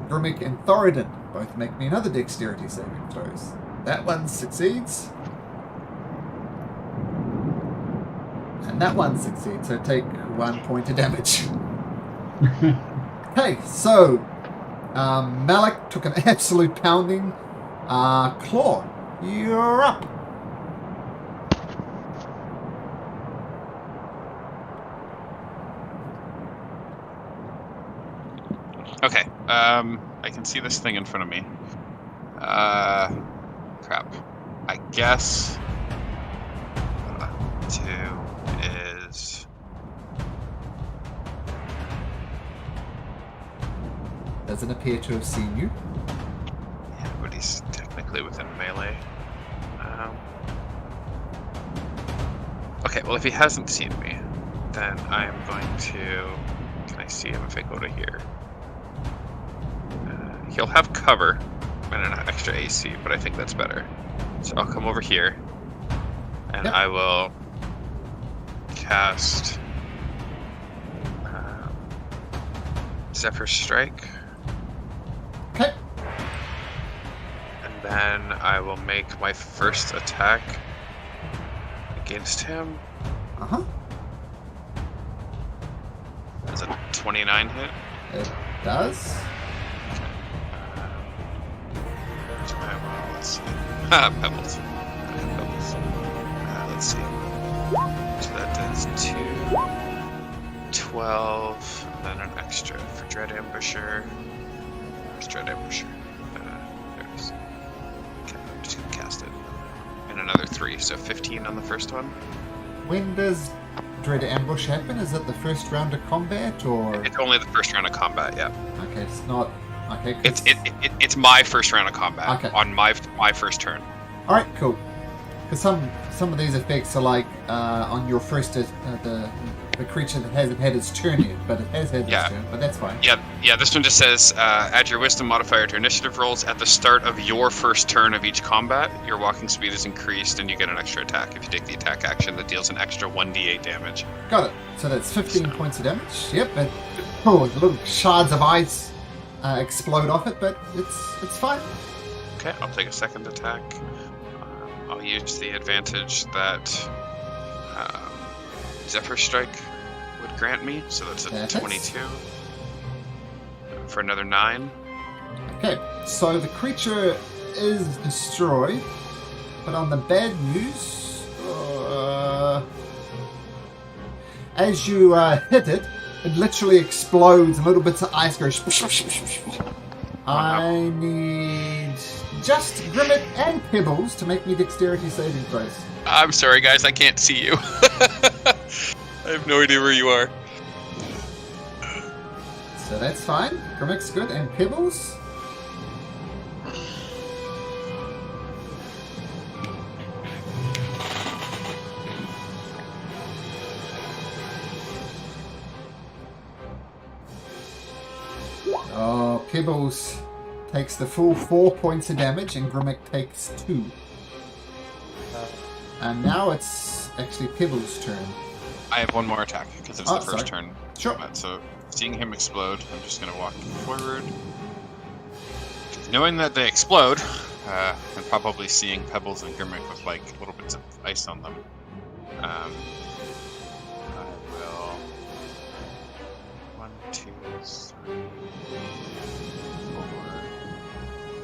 Grimmick and Thoradin both make me another dexterity saving throws. That one succeeds. And that one succeeds, so take 1 point of damage. Okay, so Malik took an absolute pounding. Claw, you're up. Okay. I can see this thing in front of me. Crap. I guess 2 is... Doesn't appear to have seen you. Yeah, but he's technically within melee. Okay, well if he hasn't seen me, then I'm going to... Can I see him if I go to here? He'll have cover and an extra AC, but I think that's better. So I'll come over here, and Yep. I will cast Zephyr Strike, Okay. and then I will make my first attack against him. Uh-huh. Does a 29 hit? It does. Let's see. Pebbles. Pebbles. Let's see. So that does 2, 12, and then an extra for Dread Ambusher. Where's Dread Ambusher? There it is. Okay, I'm just gonna cast it. And another 3, so 15 on the first one. When does Dread Ambush happen? Is it the first round of combat, or...? It's only the first round of combat, yeah. Okay, it's not... Okay, 'cause- It's my first round of combat Okay. on my first turn. Alright, cool. Because some of these effects are like on your first... the creature that hasn't had its turn yet, but it has had its Yeah. turn, but that's fine. Yeah. This one just says add your wisdom modifier to initiative rolls at the start of your first turn of each combat. Your walking speed is increased, and you get an extra attack if you take the attack action that deals an extra 1d8 damage. Got it. So that's 15 points of damage. Yep, and the little shards of ice explode off it, but it's fine. Okay, I'll take a second attack. I'll use the advantage that Zephyr Strike would grant me, so that's a That hits. 22 for another 9. Okay, so the creature is destroyed, but on the bad news, as you hit it, it literally explodes and little bits of ice go. I need just Grimmick and Pebbles to make me dexterity saving throws. I'm sorry, guys, I can't see you. I have no idea where you are. So that's fine. Grimmick's good, and Pebbles. Oh, Pebbles takes the full 4 points of damage, and Grimmick takes 2. And now it's actually Pebble's turn. I have one more attack because it's Oh, the first sorry. turn. Sure. So seeing him explode, I'm just gonna walk forward. Knowing that they explode, and probably seeing Pebbles and Grimmick with like little bits of ice on them, I will 1, 2, 3, 4.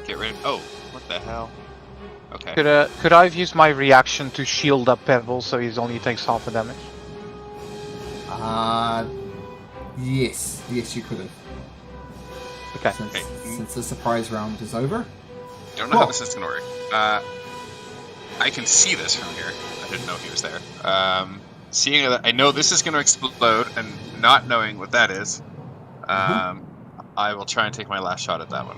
Get rid of. Oh, what the hell? Okay. Could I have used my reaction to shield up Pebble so he only takes half the damage? Yes, you could have. Okay. Since the surprise round is over. I don't know how this is gonna work. I can see this from here. I didn't know he was there. Seeing that, I know this is gonna explode, and not knowing what that is, I will try and take my last shot at that one.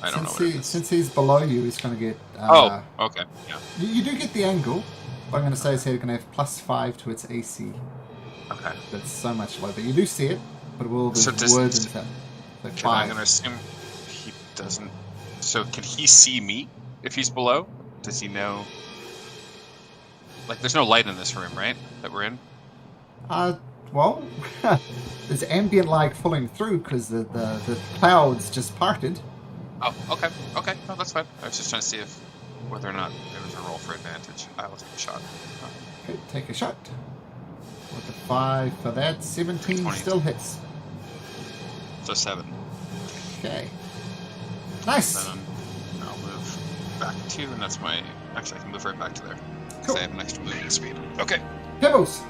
I don't know what it is. Since he's below you, he's going to get... oh, okay, yeah. You do get the angle. But I'm going to say it's going to have +5 to its AC. Okay. That's so much low. But you do see it, but it will be So does- words and stuff. So I'm 5. gonna assume he doesn't. So can he see me if he's below? Does he know? Like, there's no light in this room, right? That we're in. Well, there's ambient light pulling through because the clouds just parted. Oh, okay. No, that's fine. I was just trying to see whether or not there was a roll for advantage. I will take a shot. Okay, take a shot. With the 5 for that, 17 20. still hits. So 7. Okay. Nice. Then I'll move back 2, and that's my. Actually, I can move right back to there. Cool. I have an extra movement speed. Okay. Pebbles.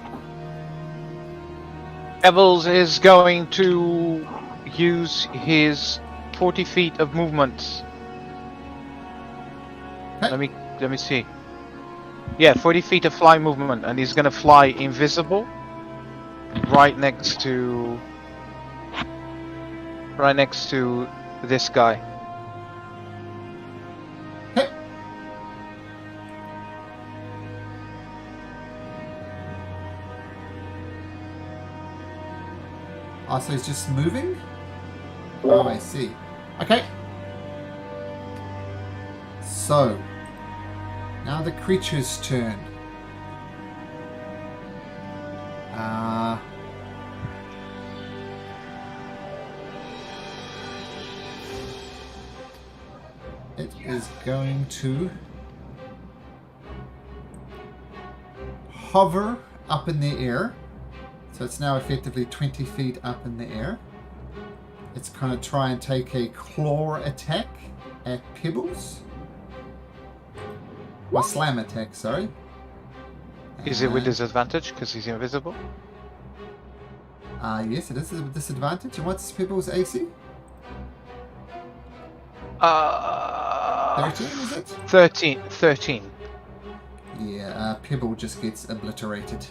Pebbles is going to use his 40 feet of movement. Okay. Let me see. Yeah, 40 feet of fly movement, and he's gonna fly invisible right next to this guy. Okay. Oh, so he's just moving? Oh, I see. Okay. So, now the creature's turn. It is going to hover up in the air. So it's now effectively 20 feet up in the air. It's going to try and take a claw attack at Pebbles. Or slam attack, sorry. Is it with disadvantage because he's invisible? Yes, it is a disadvantage. And what's Pebbles' AC? 13, is it? 13. Yeah, Pebble just gets obliterated.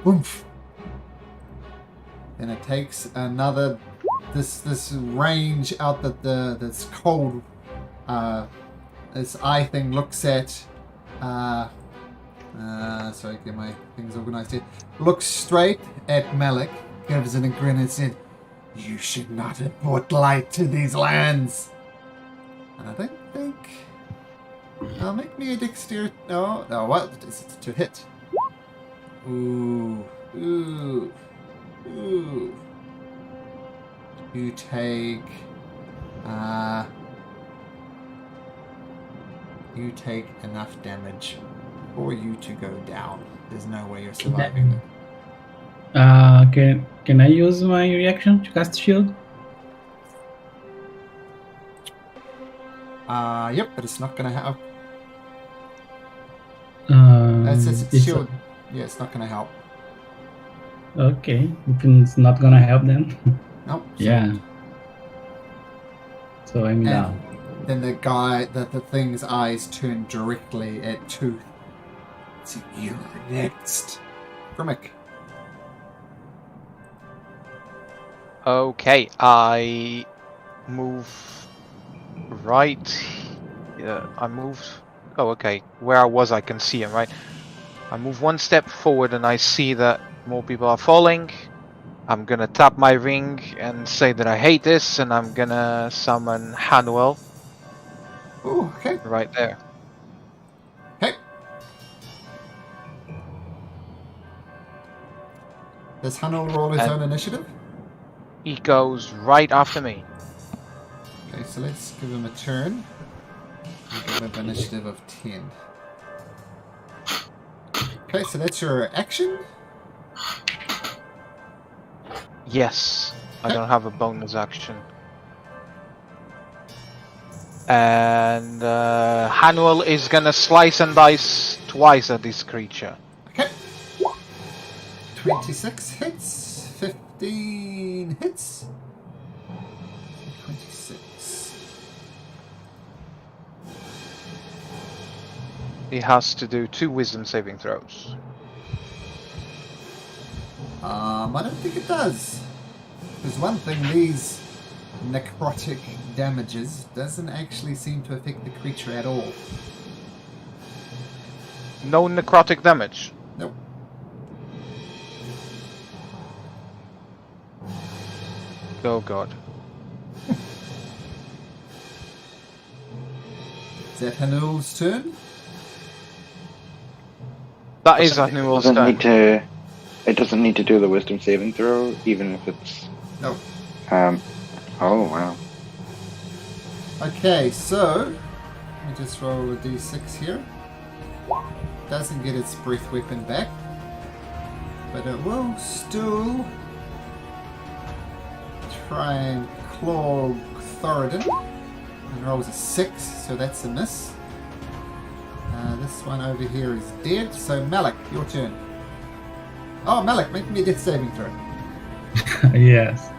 Oomph. Then it takes another this range out that this cold this eye thing looks at sorry, get my things organized here. Looks straight at Malik, gives it a grin and said, "You should not have brought light to these lands." And I don't think make me a dexterity. No, what is it to hit? Ooh. You take enough damage for you to go down. There's no way you're surviving it. Can I use my reaction to cast shield? Yep, but it's not gonna help. It's shield. Yeah, it's not gonna help. Okay, it's not gonna help then. Nope. Yeah. So I'm down. Then the thing's eyes turn directly at Tooth. So you're next. Grimmick. Okay, I move right. Yeah, I moved. Oh, okay. Where I was, I can see him, right? I move one step forward and I see that more people are falling. I'm gonna tap my ring and say that I hate this, and I'm gonna summon Hanwell. Oh, okay. Right there. Okay. Does Hanul roll his own initiative? He goes right after me. Okay, so let's give him a turn. We'll give him an initiative of 10. Okay, so that's your action. Yes, I don't have a bonus action. And Hanuel is gonna slice and dice twice at this creature. Okay. 26 hits. 15 hits. 26. He has to do 2 wisdom saving throws. I don't think it does. There's one thing, these necrotic damages doesn't actually seem to affect the creature at all. No necrotic damage. Nope. Oh god. Is that Hanul's turn? That is Hanuel's Doesn't turn. need to. It doesn't need to do the wisdom saving throw, even if it's. No. Oh wow. Okay, so let me just roll a d6 here. Doesn't get its breath weapon back, but it will still try and clog Thoradin. And rolls a 6, so that's a miss. This one over here is dead, so Malik, your turn. Oh, Malik, make me a death saving throw. Yes.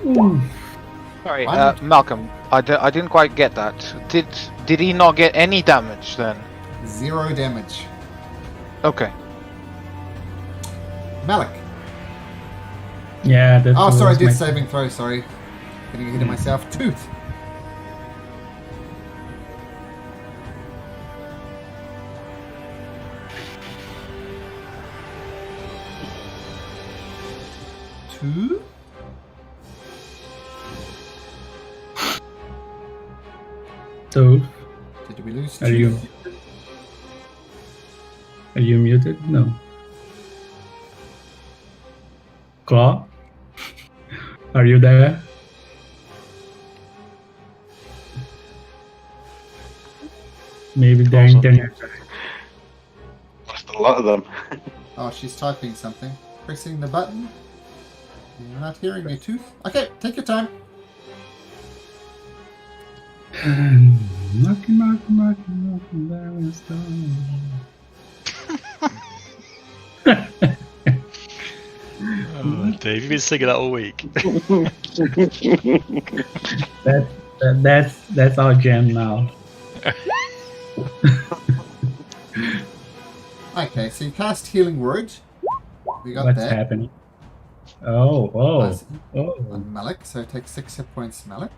Ooh. Sorry, One. Malcolm. I didn't quite get that. Did he not get any damage then? 0 damage. Okay. Malik. Yeah, that Oh, was sorry, my- death saving throw, sorry. Getting ahead of myself. Tooth. Two. So, Did we lose are two? you muted? No. Claw? Are you there? Maybe their Also- internet. Lost a lot of them. Oh, she's typing something. Pressing the button. You're not hearing me, Tooth. Okay, take your time. Knocking, there is Oh, Dave, you've been singing that all week. That's our jam now. Okay, so you cast Healing Word. We got What's that. happening? Oh, On Malik, so take 6 hit points, Malik.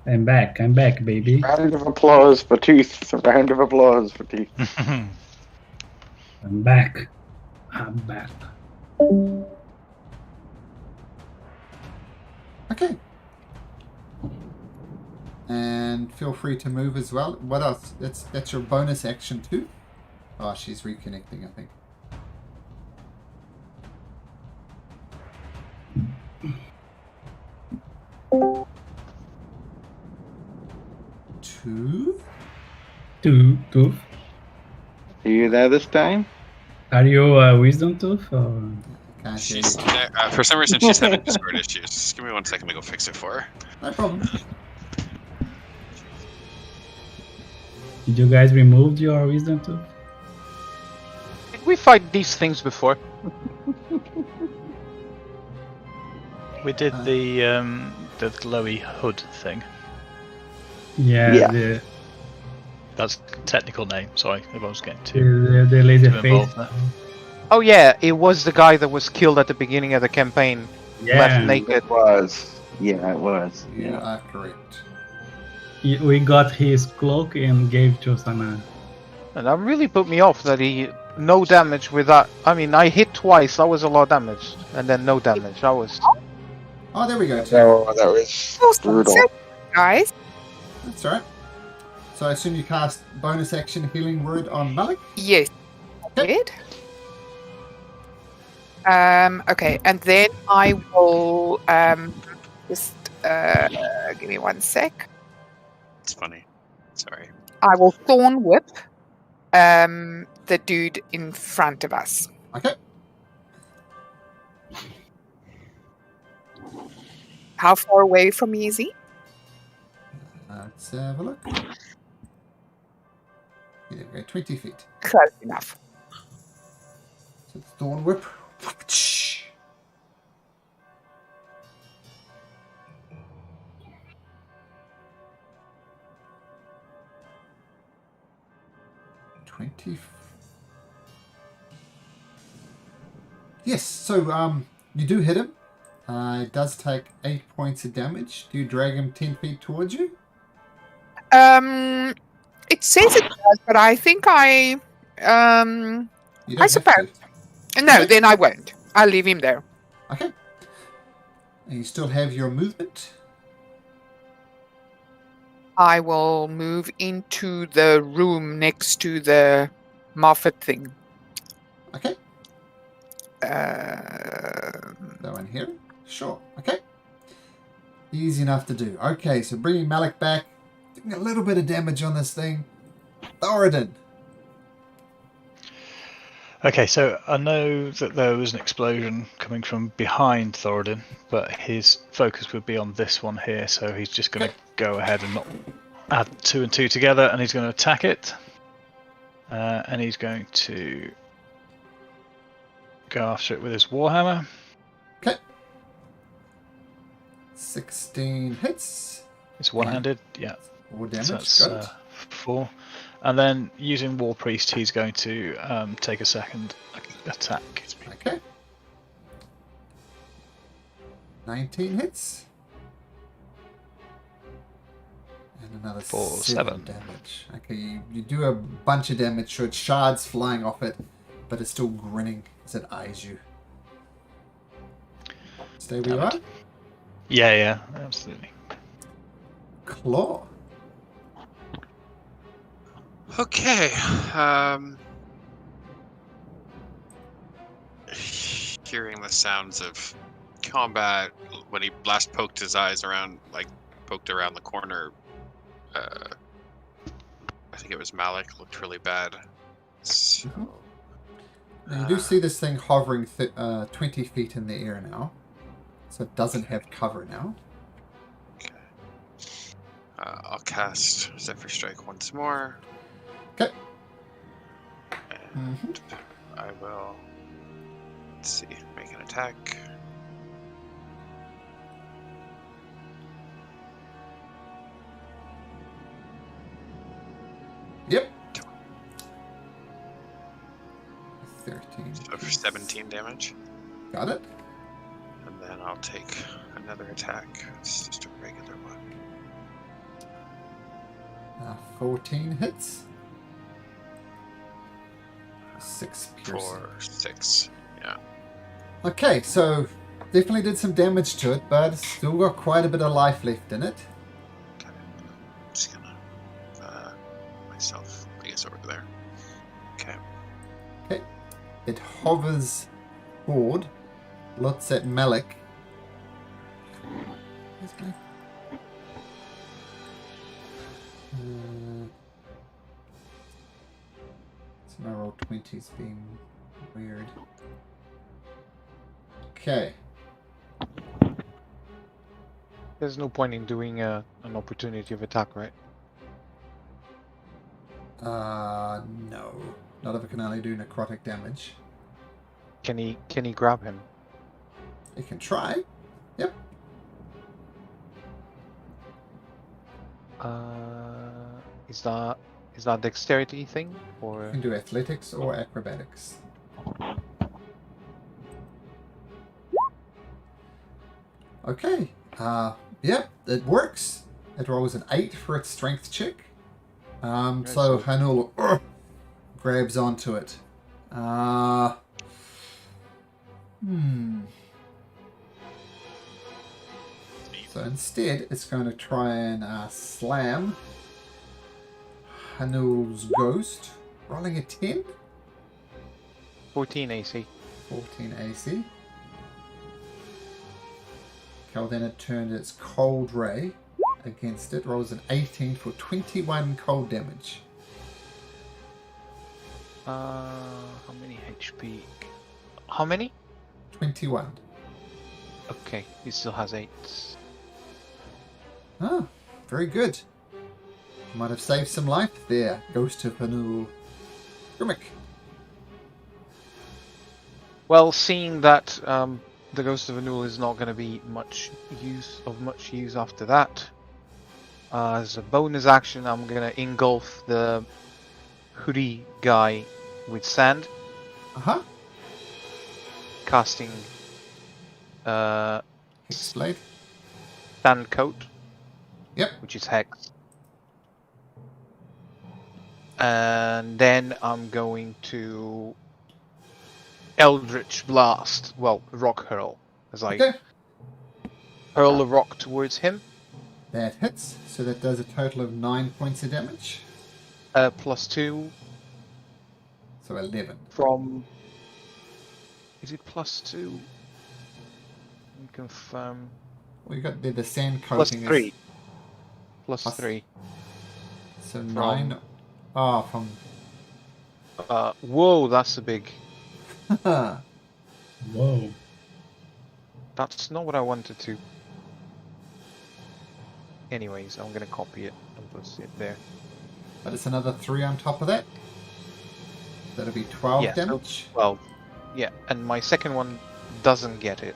I'm back, baby. Round of applause for Tooth. Round of applause for Tooth. I'm back. Okay. And feel free to move as well. What else? That's your bonus action too. Oh, she's reconnecting, I think. Two. Tooth. Are you there this time? Are you wisdom tooth or? Can't hear She's you. for some reason she's having Discord issues. Just give me 1 second to go fix it for her. No problem. Did you guys remove your wisdom tooth? Did we fight these things before? We did the glowy hood thing. Yeah. Yeah. That's the technical name. Sorry, everyone's getting too The laser face. involved there. Oh yeah, it was the guy that was killed at the beginning of the campaign, left Yeah. naked. It was. Yeah, it was. You Yeah. are correct. We got his cloak and gave to Sana. And that really put me off that he no damage with that. I mean, I hit twice. That was a lot of damage, and then no damage. That was. Oh, there we go. Tooth. So that was brutal. Guys, That's all right. So I assume you cast bonus action Healing Word on Malik. yes. did. Okay, and then I will just give me 1 sec. It's funny. Sorry. I will thorn whip the dude in front of us. Okay. How far away from me is he? Let's have a look. There we go, 20 feet. Close enough. So the thorn whip. Yes, so you do hit him. It does take 8 points of damage. Do you drag him 10 feet towards you? It says it does, but I think You don't have suppose. to. No, Okay. then I won't. I'll leave him there. Okay. And you still have your movement. I will move into the room next to the Moffat thing. Okay. That one here? Sure. Okay. Easy enough to do. Okay, so bringing Malik back. Doing a little bit of damage on this thing. Thoradin. Okay, so I know that there was an explosion coming from behind Thoradin, but his focus would be on this one here, so he's just going to go ahead and not add 2 and 2 together, and he's going to attack it. And he's going to go after it with his Warhammer. Okay. 16 hits. It's one-handed, yeah. 4 damage. So that's Got it. 4. And then using War Priest, he's going to take a second attack. Okay. 19 hits. And another For 7 damage. Okay, you do a bunch of damage, so it shards flying off it, but it's still grinning as it eyes you. Stay where you are. Yeah, absolutely. Claw. Okay. Hearing the sounds of combat when he last poked his eyes around, poked around the corner. I think it was Malik. Looked really bad. So. Now you do see this thing hovering 20 feet in the air now, so it doesn't have cover now. Okay. I'll cast Zephyr Strike once more. Okay. And I will, let's see, make an attack. Yep. 13. So for 17 damage. Got it. And then I'll take another attack. It's just a regular one. 14 hits. 6 piercing. For 6. Yeah. Okay, so definitely did some damage to it, but it's still got quite a bit of life left in it. Okay. I'm just gonna myself, I guess, over there. Okay. Okay. It hovers forward, looks at Malik. Where's Malik? So my roll 20's being weird. Okay. There's no point in doing an opportunity of attack, right? No. Not if it can only do necrotic damage. Can he grab him? You can try. Yep. Is that dexterity thing You or can do athletics or acrobatics. Okay. Yep, it works. It rolls an 8 for its strength check. So Hanul grabs onto it. So instead, it's going to try and slam Hanul's ghost. Rolling a 10. 14 AC. 14 AC. Okay, then it turned its cold ray against it. Rolls an 18 for 21 cold damage. How many HP? How many? 21. Okay, he still has 8. Ah, very good. Might have saved some life there, Ghost of Hanul. Grimmick. Well, seeing that the Ghost of Anul is not going to be much use after that, as a bonus action, I'm going to engulf the hoodie guy with sand, Uh-huh. casting Hexblade. sand coat, Yep. which is hex. And then I'm going to Eldritch Blast, well, Rock Hurl, as I Okay. hurl a rock towards him. That hits. So that does a total of 9 points of damage. +2 So 11. from... Is it +2? Let me confirm. Well, you got the sand Plus coating. 3. Plus- +3. So 9. Oh, from... Whoa, that's a big... Whoa. That's not what I wanted to. Anyways, I'm gonna copy it and put it there. But it's another 3 on top of that. That'll be 12 Yeah, so damage. 12. Yeah, and my second one doesn't get it.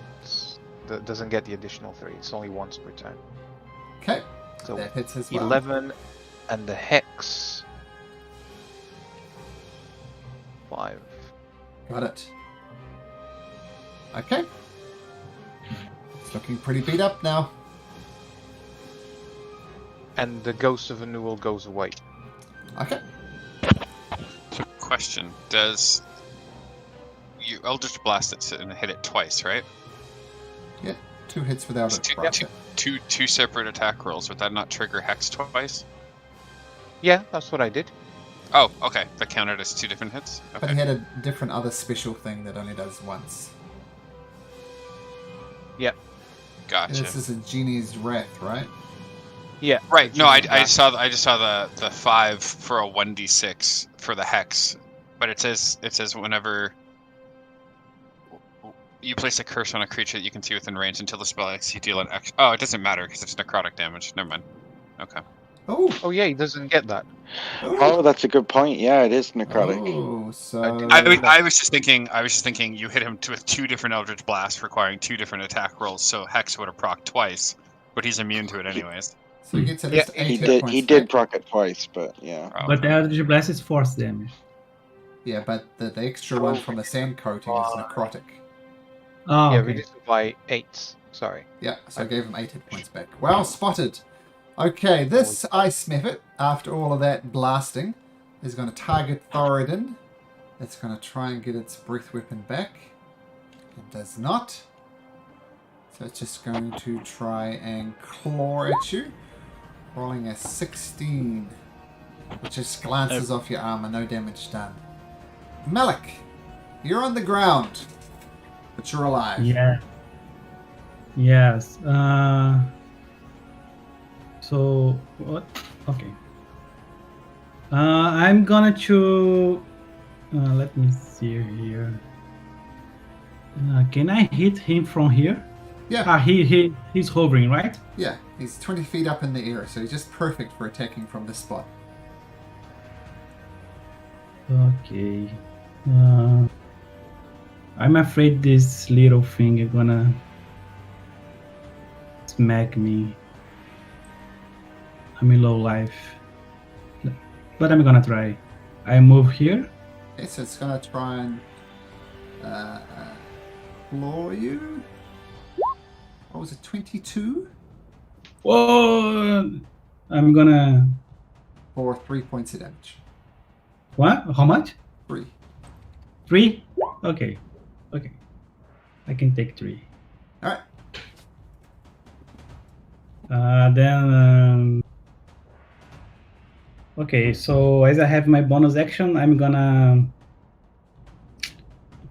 Doesn't get the additional 3. It's only once per turn. Okay. So That hits as well. 11 and the hex. 5. Got it. Okay. It's looking pretty beat up now. And the Ghost of Anul goes away. Okay. Question: does you Eldritch Blast it and hit it twice, right? Yeah. 2 hits without it. Two separate attack rolls. Would that not trigger Hex twice? Yeah, that's what I did. Oh, okay. That counted as 2 different hits. But Okay. he had a different other special thing that only does once. And Gotcha. this is a Genie's Wrath, right? Yeah. Right. No, I Genius just saw the 5 for a 1d6 for the hex, but it says whenever you place a curse on a creature that you can see within range until the spell ends, you deal an X. Oh, it doesn't matter because it's necrotic damage. Never mind. Okay. Oh. Oh yeah, he doesn't get that. Oh, that's a good point. Yeah, it is necrotic. Oh, so I was just thinking you hit him with 2 different Eldritch Blasts requiring 2 different attack rolls, so Hex would have procced twice, but he's immune to it anyways. so he gets at least 8 He hit did. points He did back. proc it twice, but yeah. Oh, But the Eldritch Blast is force damage. Yeah, but the extra one from the sand coating is necrotic. Oh, Yeah, okay. reduced it by 8. Sorry. Yeah, so I gave him 8 hit points back. Well spotted. Okay, this ice method, after all of that blasting, is going to target Thoradin. It's going to try and get its breath weapon back. It does not. So it's just going to try and claw at you. Rolling a 16. Which just glances off your armor, no damage done. Malik, you're on the ground. But you're alive. Yeah. Yes. So what? Okay. I'm gonna choose. Let me see here. Can I hit him from here? Yeah. He's hovering, right? Yeah, he's 20 feet up in the air, so he's just perfect for attacking from this spot. Okay. I'm afraid this little thing is gonna smack me. I'm in low life. But I'm gonna try. I move here. Okay, so it's gonna try and claw you. What was it, 22? Whoa! I'm gonna... For 3 points of damage. What? How much? 3. 3? Okay. Okay. I can take 3. Alright. Then... okay, so as I have my bonus action, I'm gonna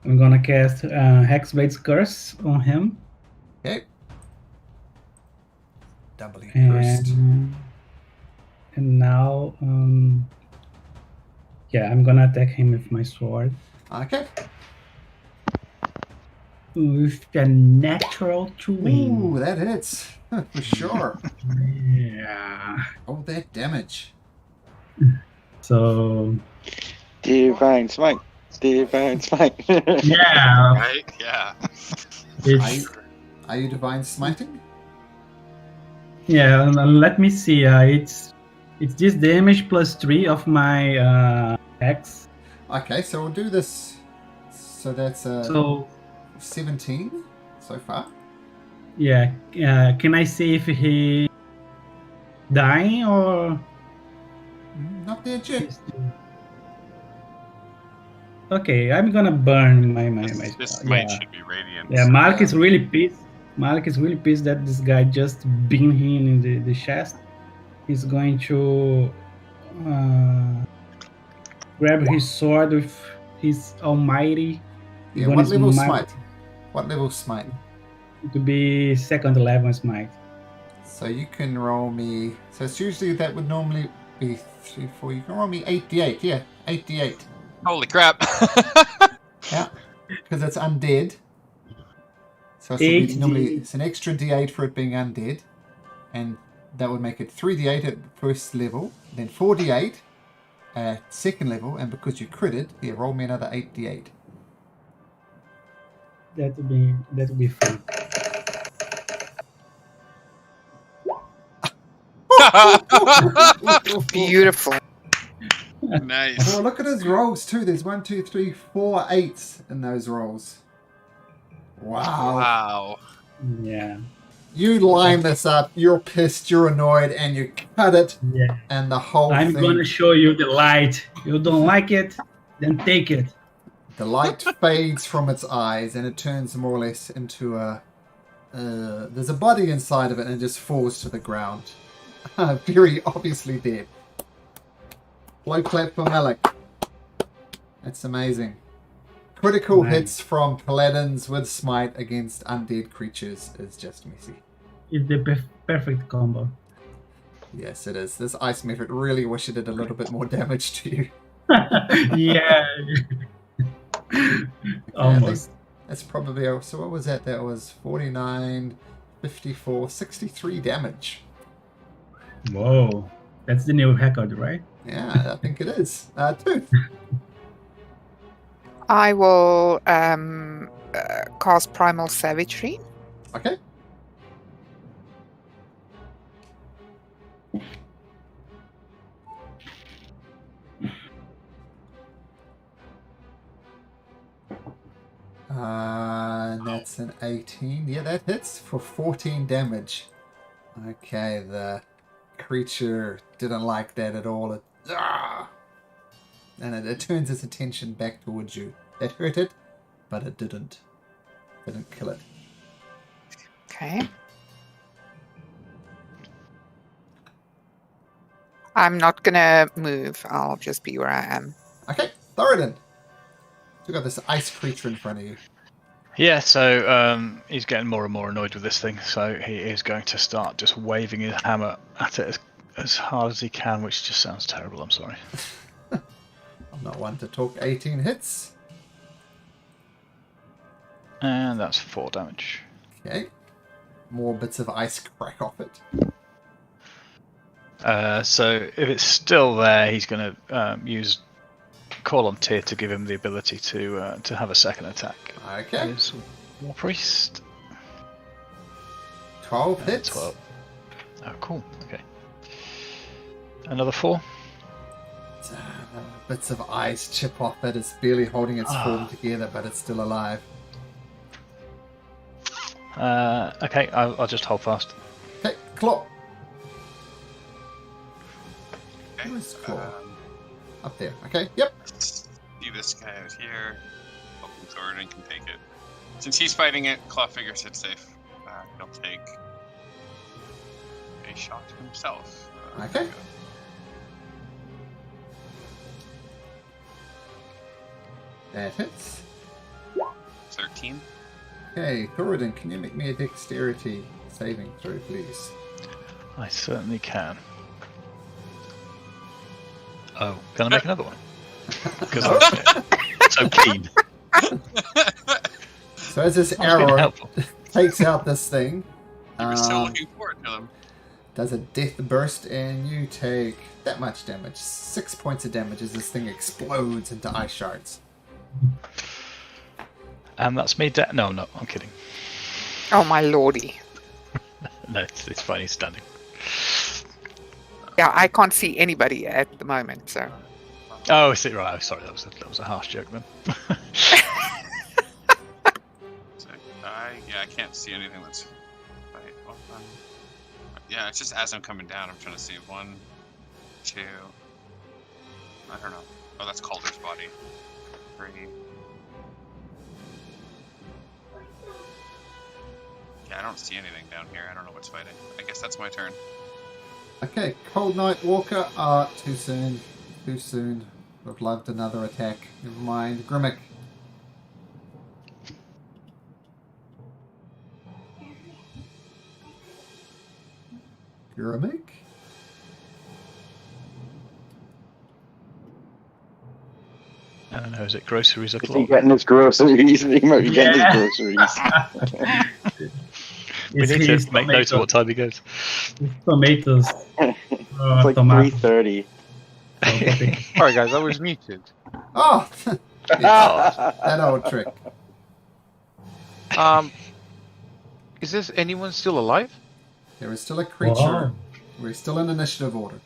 I'm gonna cast Hexblade's Curse on him. Okay. Doubly cursed. And now, yeah, I'm gonna attack him with my sword. Okay. With a natural 20. Ooh, that hits. For sure. Yeah. Oh, that damage. So, Divine Smite. Divine Smite. yeah. Right? Yeah. It's, Are you divine smiting? yeah, let me see. It's this damage plus 3 of my X. Okay, so we'll do this. So that's So, 17 so far. yeah. Can I see if he dying or? Not dead yet. Okay, I'm gonna burn my This spell. might Yeah. should be radiant. Yeah, Mark Yeah. is really pissed. Mark is really pissed that this guy just beat him in the chest. He's going to grab his sword with his almighty. Yeah, Gonna what level smite smite? What level smite? to be second level smite. So you can roll me. So it's usually that would normally be 3, 4. You can roll me 8d8. Yeah, 8d8. Holy crap! Yeah, because it's undead. So it's normally it's an extra d8 for it being undead, and that would make it 3d8 at first level, then 4d8 at second level, and because you critted, here roll me another 8d8. That would be fun. Beautiful. Nice. Oh, look at his rolls too. There's 1, 2, 3, 4 8s in those rolls. Wow. Wow. Yeah. You line this up, you're pissed, you're annoyed, and you cut it, Yeah. and the whole I'm thing... gonna show you the light. You don't like it? Then take it. The light fades from its eyes, and it turns more or less into a... there's a body inside of it, and it just falls to the ground. Very obviously dead. Blow clap for Malik. That's amazing. Critical Nice. hits from paladins with smite against undead creatures is just messy. It's the perfect combo. Yes, it is. This ice method really wish it did a little bit more damage to you. Yeah. Almost. That's probably... So what was that? That was 49, 54, 63 damage. Whoa. That's the new record, right? Yeah, I think it is. Tooth. I will cast Primal Savagery. Okay. And that's an 18. Yeah, that hits for 14 damage. Okay, the creature didn't like that at all. And it turns its attention back towards you. That hurt it, but it didn't kill it. Okay. I'm not gonna move. I'll just be where I am. Okay, Thoradin. You got this ice creature in front of you. Yeah, so he's getting more and more annoyed with this thing, so he is going to start just waving his hammer at it as hard as he can, which just sounds terrible, I'm sorry. I'm not one to talk. 18 hits. And that's 4 damage. Okay. More bits of ice crack off it. So if it's still there, he's going to use Call on Tyr to give him the ability to have a second attack. Okay. Is War Priest. 12 hits. 12. Oh, cool. Okay. Another 4. Bits of ice chip off it. It's barely holding its form together, but it's still alive. Okay, I'll just hold fast. Okay, Claw. Okay. Where's Claw? Up there. Okay, yep. See this guy out here. Open Thoradin can take it. Since he's fighting it, Claw figures it's safe. He'll take a shot himself. Okay. That hits. 13. Okay, Thoradin, can you make me a dexterity saving throw, please? I certainly can. Oh, can I make another one? Because I'm so keen. So as this I was being arrow helpful. takes out this thing, You were still um, looking forward to them. does a death burst, and you take that much damage. 6 points of damage as this thing explodes into ice shards. And that's me. No, I'm kidding. Oh my lordy. No, it's fine. He's standing. Yeah, I can't see anybody at the moment, so. Oh, I see. Right. Oh, sorry, that was a harsh joke then. So, I can't see anything that's. Right, well, yeah, it's just as I'm coming down, I'm trying to see 1, 2. I don't know. Oh, that's Calder's body. 3. Yeah, I don't see anything down here. I don't know what's fighting. I guess that's my turn. Okay, Cold Night Walker. Too soon. Too soon. Would have loved another attack. Never mind. Grimmick. Grimmick? I don't know. Is it groceries Is he o'clock? getting his groceries? He might be getting Yeah. his groceries. We need to make note of what time he goes. It's tomatoes. It's like Tomato. 3:30. Sorry, guys, I was muted. Oh! That old trick. Is this anyone still alive? There is still a creature. Wow. We're still in initiative order.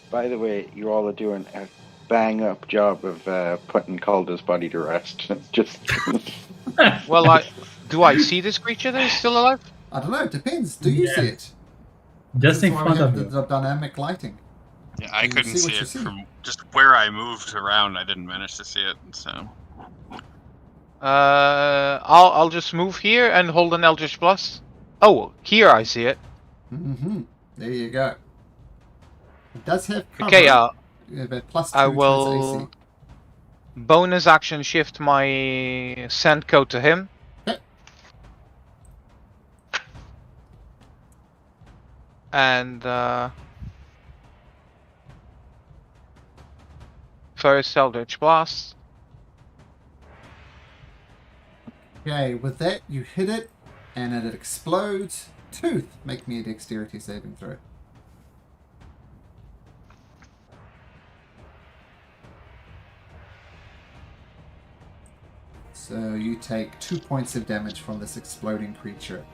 By the way, you all are doing a bang up job of putting Calder's body to rest. Just Well, do I see this creature that is still alive? I don't know, it depends. Do you Yeah. see it? Just in That's why front we have of you. the dynamic lighting. Yeah, I You couldn't see see what you it see. from just where I moved around. I didn't manage to see it, so. I'll just move here and hold an Eldritch Blast. Oh, here I see it. Mm-hmm. There you go. It does have cover. Okay, But plus 2 I to its will AC. bonus action shift my sand coat to him. Okay. And first Eldritch Blast. Okay, with that, you hit it, and it explodes. Tooth, make me a dexterity saving throw. So you take 2 points of damage from this exploding creature.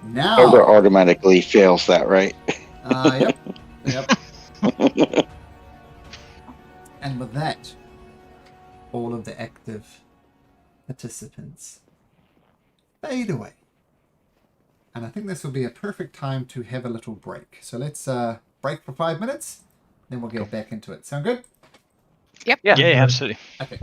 Now, Calder automatically fails that, right? Yep. And with that, all of the active participants fade away. And I think this will be a perfect time to have a little break. So let's break for 5 minutes, then we'll get back into it. Sound good? Yep. Yeah, absolutely. Okay.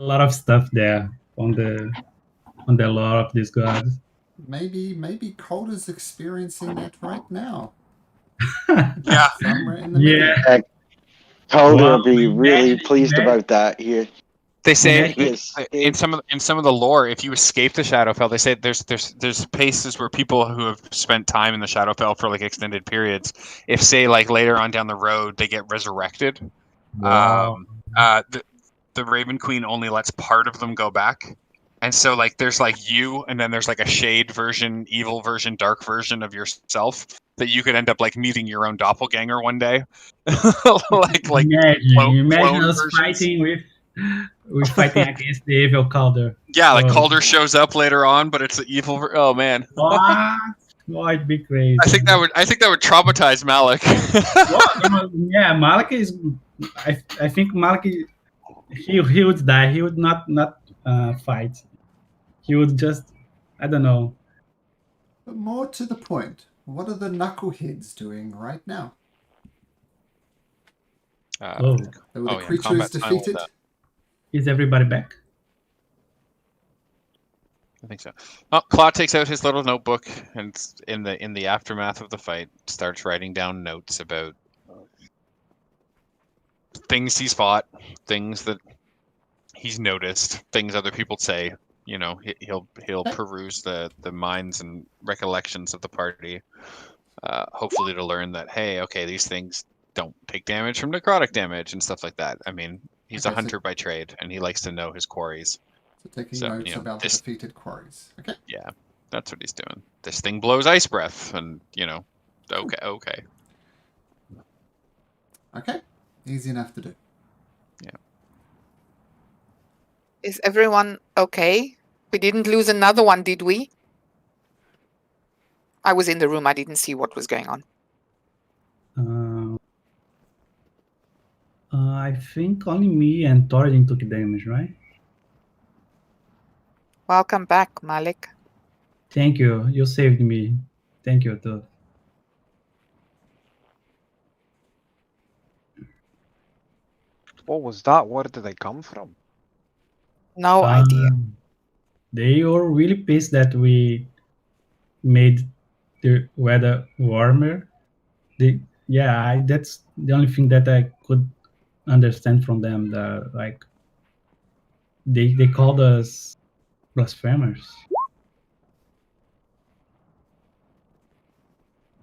a lot of stuff there on the lore of these gods. Maybe Calder's experiencing that right now. Yeah. Somewhere in the Yeah. middle. Calder Wow, will be really pleased imagine- about that here. They say Imagine- in some of the lore, if you escape the Shadowfell, they say there's places where people who have spent time in the Shadowfell for like extended periods, if say like later on down the road they get resurrected, Wow. the Raven Queen only lets part of them go back. And so like there's like you, and then there's like a shade version, evil version, dark version of yourself that you could end up like meeting your own doppelganger one day. like imagine us versions. fighting we're fighting against the evil Calder. Yeah, like Oh. Calder shows up later on, but it's the evil. Oh man, What? Oh, it'd be crazy. I think that would traumatize Malik. Yeah, Malik is. I think Malik, he would die. He would not fight. He would just, I don't know. But more to the point, what are the Knuckleheads doing right now? Oh, Were the yeah, creatures combat's fine with defeated? that. is everybody back? I think so. Well, Claw takes out his little notebook and in the aftermath of the fight starts writing down notes about things he's fought, things that he's noticed, things other people say. You know, he'll peruse the minds and recollections of the party, hopefully to learn that hey, okay, these things don't take damage from necrotic damage and stuff like that. I mean, he's a hunter by trade, and he likes to know his quarries. So taking notes about the defeated quarries. Okay. Yeah, that's what he's doing. This thing blows ice breath, and you know, okay. Okay. Easy enough to do. Yeah. Is everyone okay? We didn't lose another one, did we? I was in the room. I didn't see what was going on. I think only me and Thoradin took damage, right? Welcome back, Malik. Thank you. You saved me. Thank you, too. What was that? Where did they come from? No idea. They were really pissed that we made the weather warmer. That's the only thing that I could understand from them. They called us blasphemers.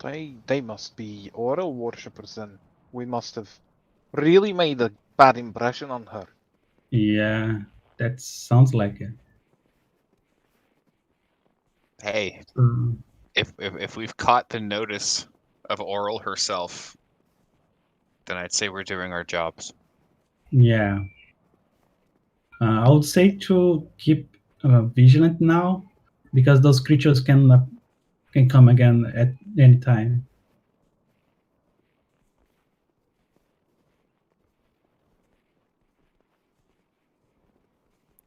They must be oral worshippers then. We must have really made a bad impression on her. Yeah, that sounds like it. Hey, Mm. if we've caught the notice of Oral herself, then I'd say we're doing our jobs. Yeah. I would say to keep vigilant now, because those creatures can come again at any time.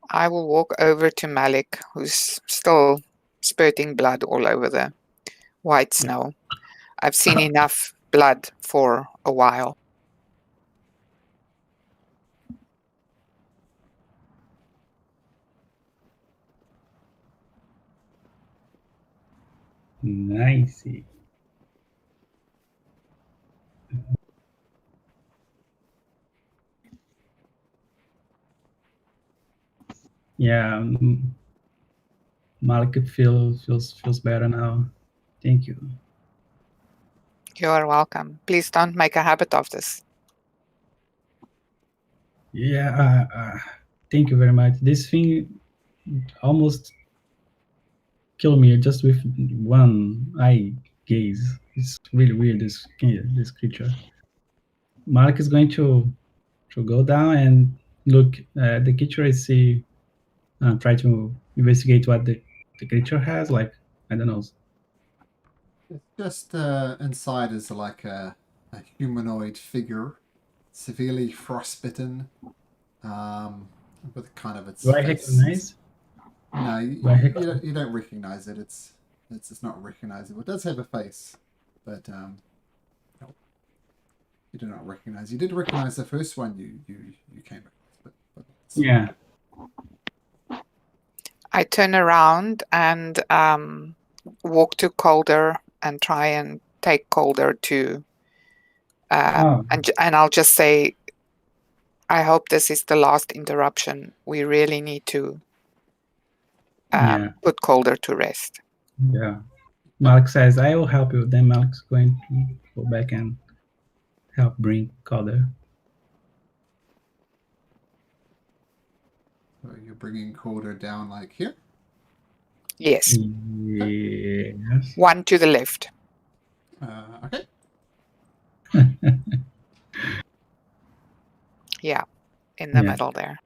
I will walk over to Malik, who's still spurting blood all over the white snow. I've seen enough blood for a while. Nice. Yeah, Malik feels better now. Thank you. You're welcome. Please don't make a habit of this. Yeah, thank you very much. This thing almost killed me just with one eye gaze. It's really weird, this creature. Malik is going to go down and look at the creature and see, try to investigate what the creature has. Like, I don't know. It's just inside is like a humanoid figure, severely frostbitten, with kind of its Do I face. recognize? No, you don't recognize it. It's not recognizable. It does have a face, but you do not recognize. You did recognize the first one you came across, but Yeah. I turn around and walk to Calder and try and take Calder to, and I'll just say, I hope this is the last interruption. We really need to put Calder to rest. Yeah. Malik says, I will help you. Then Malik's going to go back and help bring Calder. So you're bringing Calder down like here? Yes. Yes. One to the left. Okay. Yeah, in the Yeah. middle there.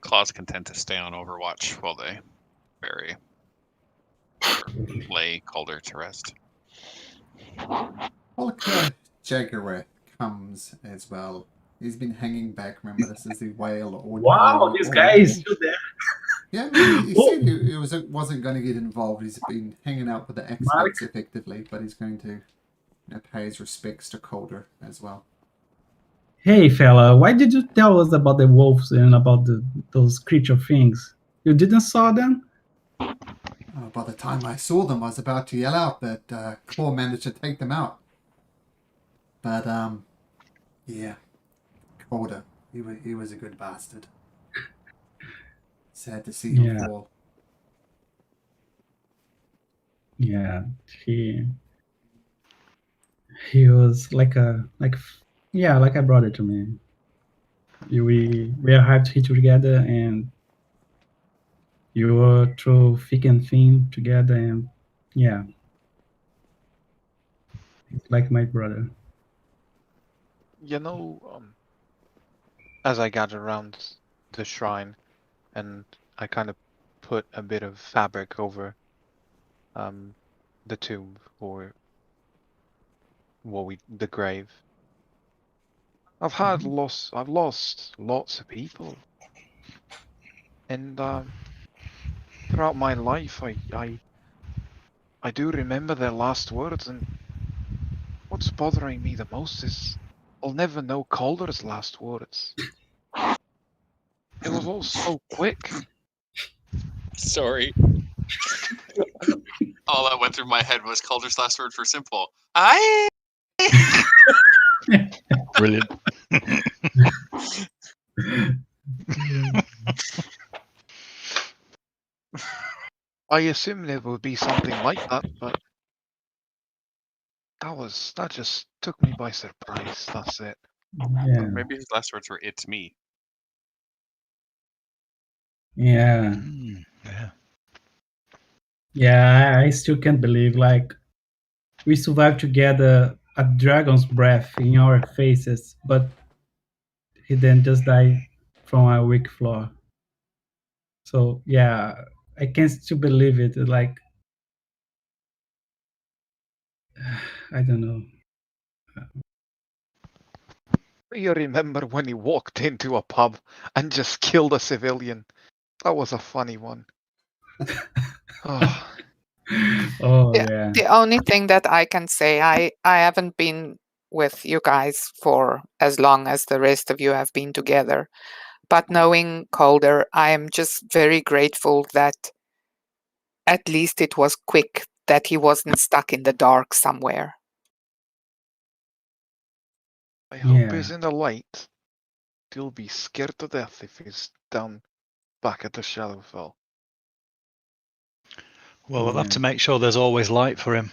Claw's content to stay on Overwatch while they bury or lay Calder to rest. Polka Jaguar comes as well. He's been hanging back. Remember, this is the whale or Wow, this guy is still there. Yeah, he said he wasn't going to get involved. He's been hanging out with the experts effectively, but he's going to pay his respects to Calder as well. Hey, fella, why did you tell us about the wolves and about those creature things? You didn't saw them? By the time I saw them, I was about to yell out, but Claw managed to take them out. But, yeah, Calder, he was a good bastard. Sad to see him fall. Yeah, he was like a brother to me. We are hard to hit together, and you were through thick and thin together, and yeah, it's like my brother. You know, as I gather around the shrine, and I kind of put a bit of fabric over the tomb, or the grave. I've lost lots of people, and throughout my life, I do remember their last words, and what's bothering me the most is I'll never know Calder's last words. It was all so quick. Sorry. All that went through my head was Calder's last word for simple. I. Brilliant. I assumed it would be something like that, but that just took me by surprise. That's it. Yeah. Or maybe his last words were "It's me." Yeah. Yeah. Yeah, I still can't believe, like, we survived together, a dragon's breath in our faces, but he then just died from a weak floor. So yeah, I can't still believe it. Like, I don't know. You remember when he walked into a pub and just killed a civilian? That was a funny one. Oh. Yeah. The only thing that I can say, I haven't been with you guys for as long as the rest of you have been together. But knowing Calder, I am just very grateful that at least it was quick, that he wasn't stuck in the dark somewhere. I hope he's in the light. He'll be scared to death if he's down back at the Shadowfell. Well, we'll have to make sure there's always light for him.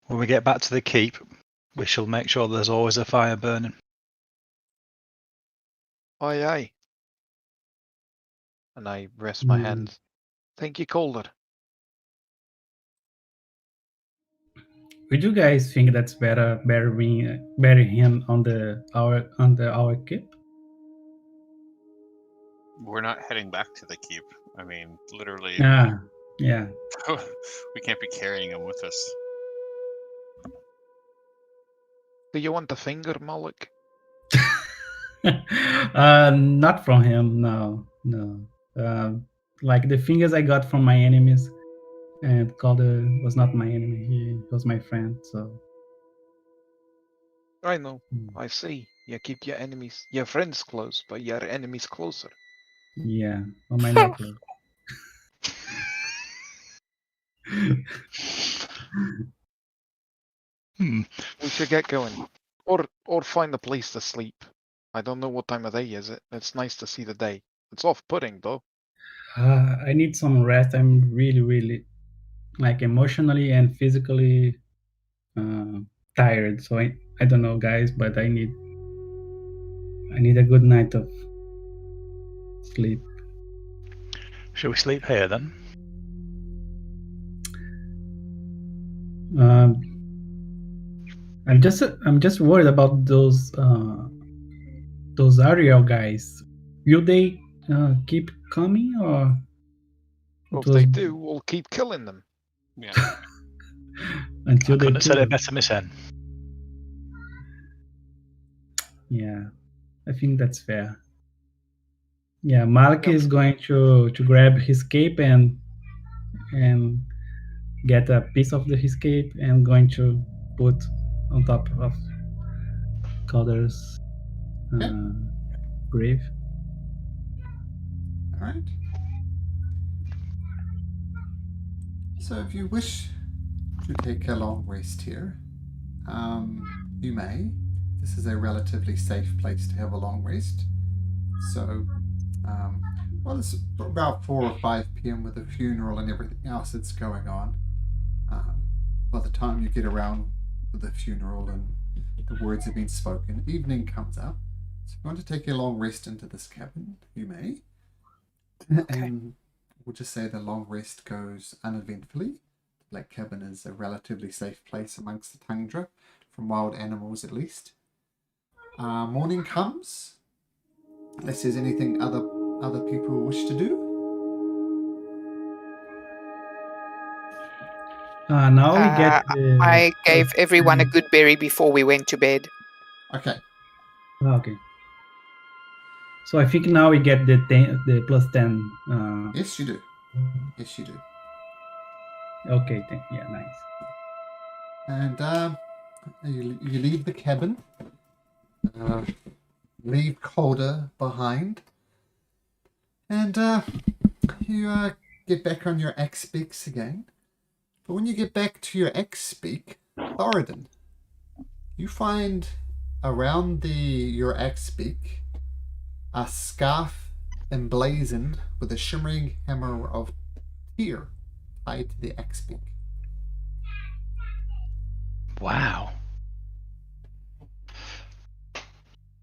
When we get back to the keep, we shall make sure there's always a fire burning. Aye, aye. And I rest my hands. Thank you, Calder. Would you guys think that's better bury him on our keep? We're not heading back to the keep. I mean, literally. Yeah. We can't be carrying him with us. Do you want the finger, Malik? Not from him, no. Like the fingers I got from my enemies, and Calder was not my enemy. He was my friend. So I know. I see. You keep your friends close, but your enemies closer. Yeah, on my necklace. Hmm. We should get going, or find a place to sleep. I don't know what time of day is it. It's nice to see the day. It's off-putting though. I need some rest. I'm really, like emotionally and physically tired. So I don't know, guys, but I need a good night of sleep. Shall we sleep here then? I'm just worried about those Ariel guys. Will they keep coming, or Well, it if was they do, we'll keep killing them. Yeah. until I they couldn't have said kill it us? better, Miss N. Yeah, I think that's fair. Yeah, Malik Yep. is going to grab his cape and get a piece of his cape and going to put on top of Calder's Okay. grave. All right. So if you wish to take a long rest here, you may. This is a relatively safe place to have a long rest. So, well, it's about 4 or 5 p.m. with the funeral and everything else that's going on. By the time you get around with the funeral and the words have been spoken, evening comes up. So if you want to take a long rest into this cabin, you may. Okay. And we'll just say the long rest goes uneventfully. The Black Cabin is a relatively safe place amongst the tundra, from wild animals at least. Morning comes, unless there's anything other people wish to do. Now we get the. I gave everyone a good berry before we went to bed. Okay. Okay. So I think now we get the plus 10. Yes, you do. Yes, you do. Okay. Yeah, nice. And you leave the cabin. Leave Calder behind. And you get back on your X-Speaks again. But when you get back to your X-Speak, Thoradin, you find around your X-Speak a scarf emblazoned with a shimmering hammer of tear tied to the X-Speak. Wow.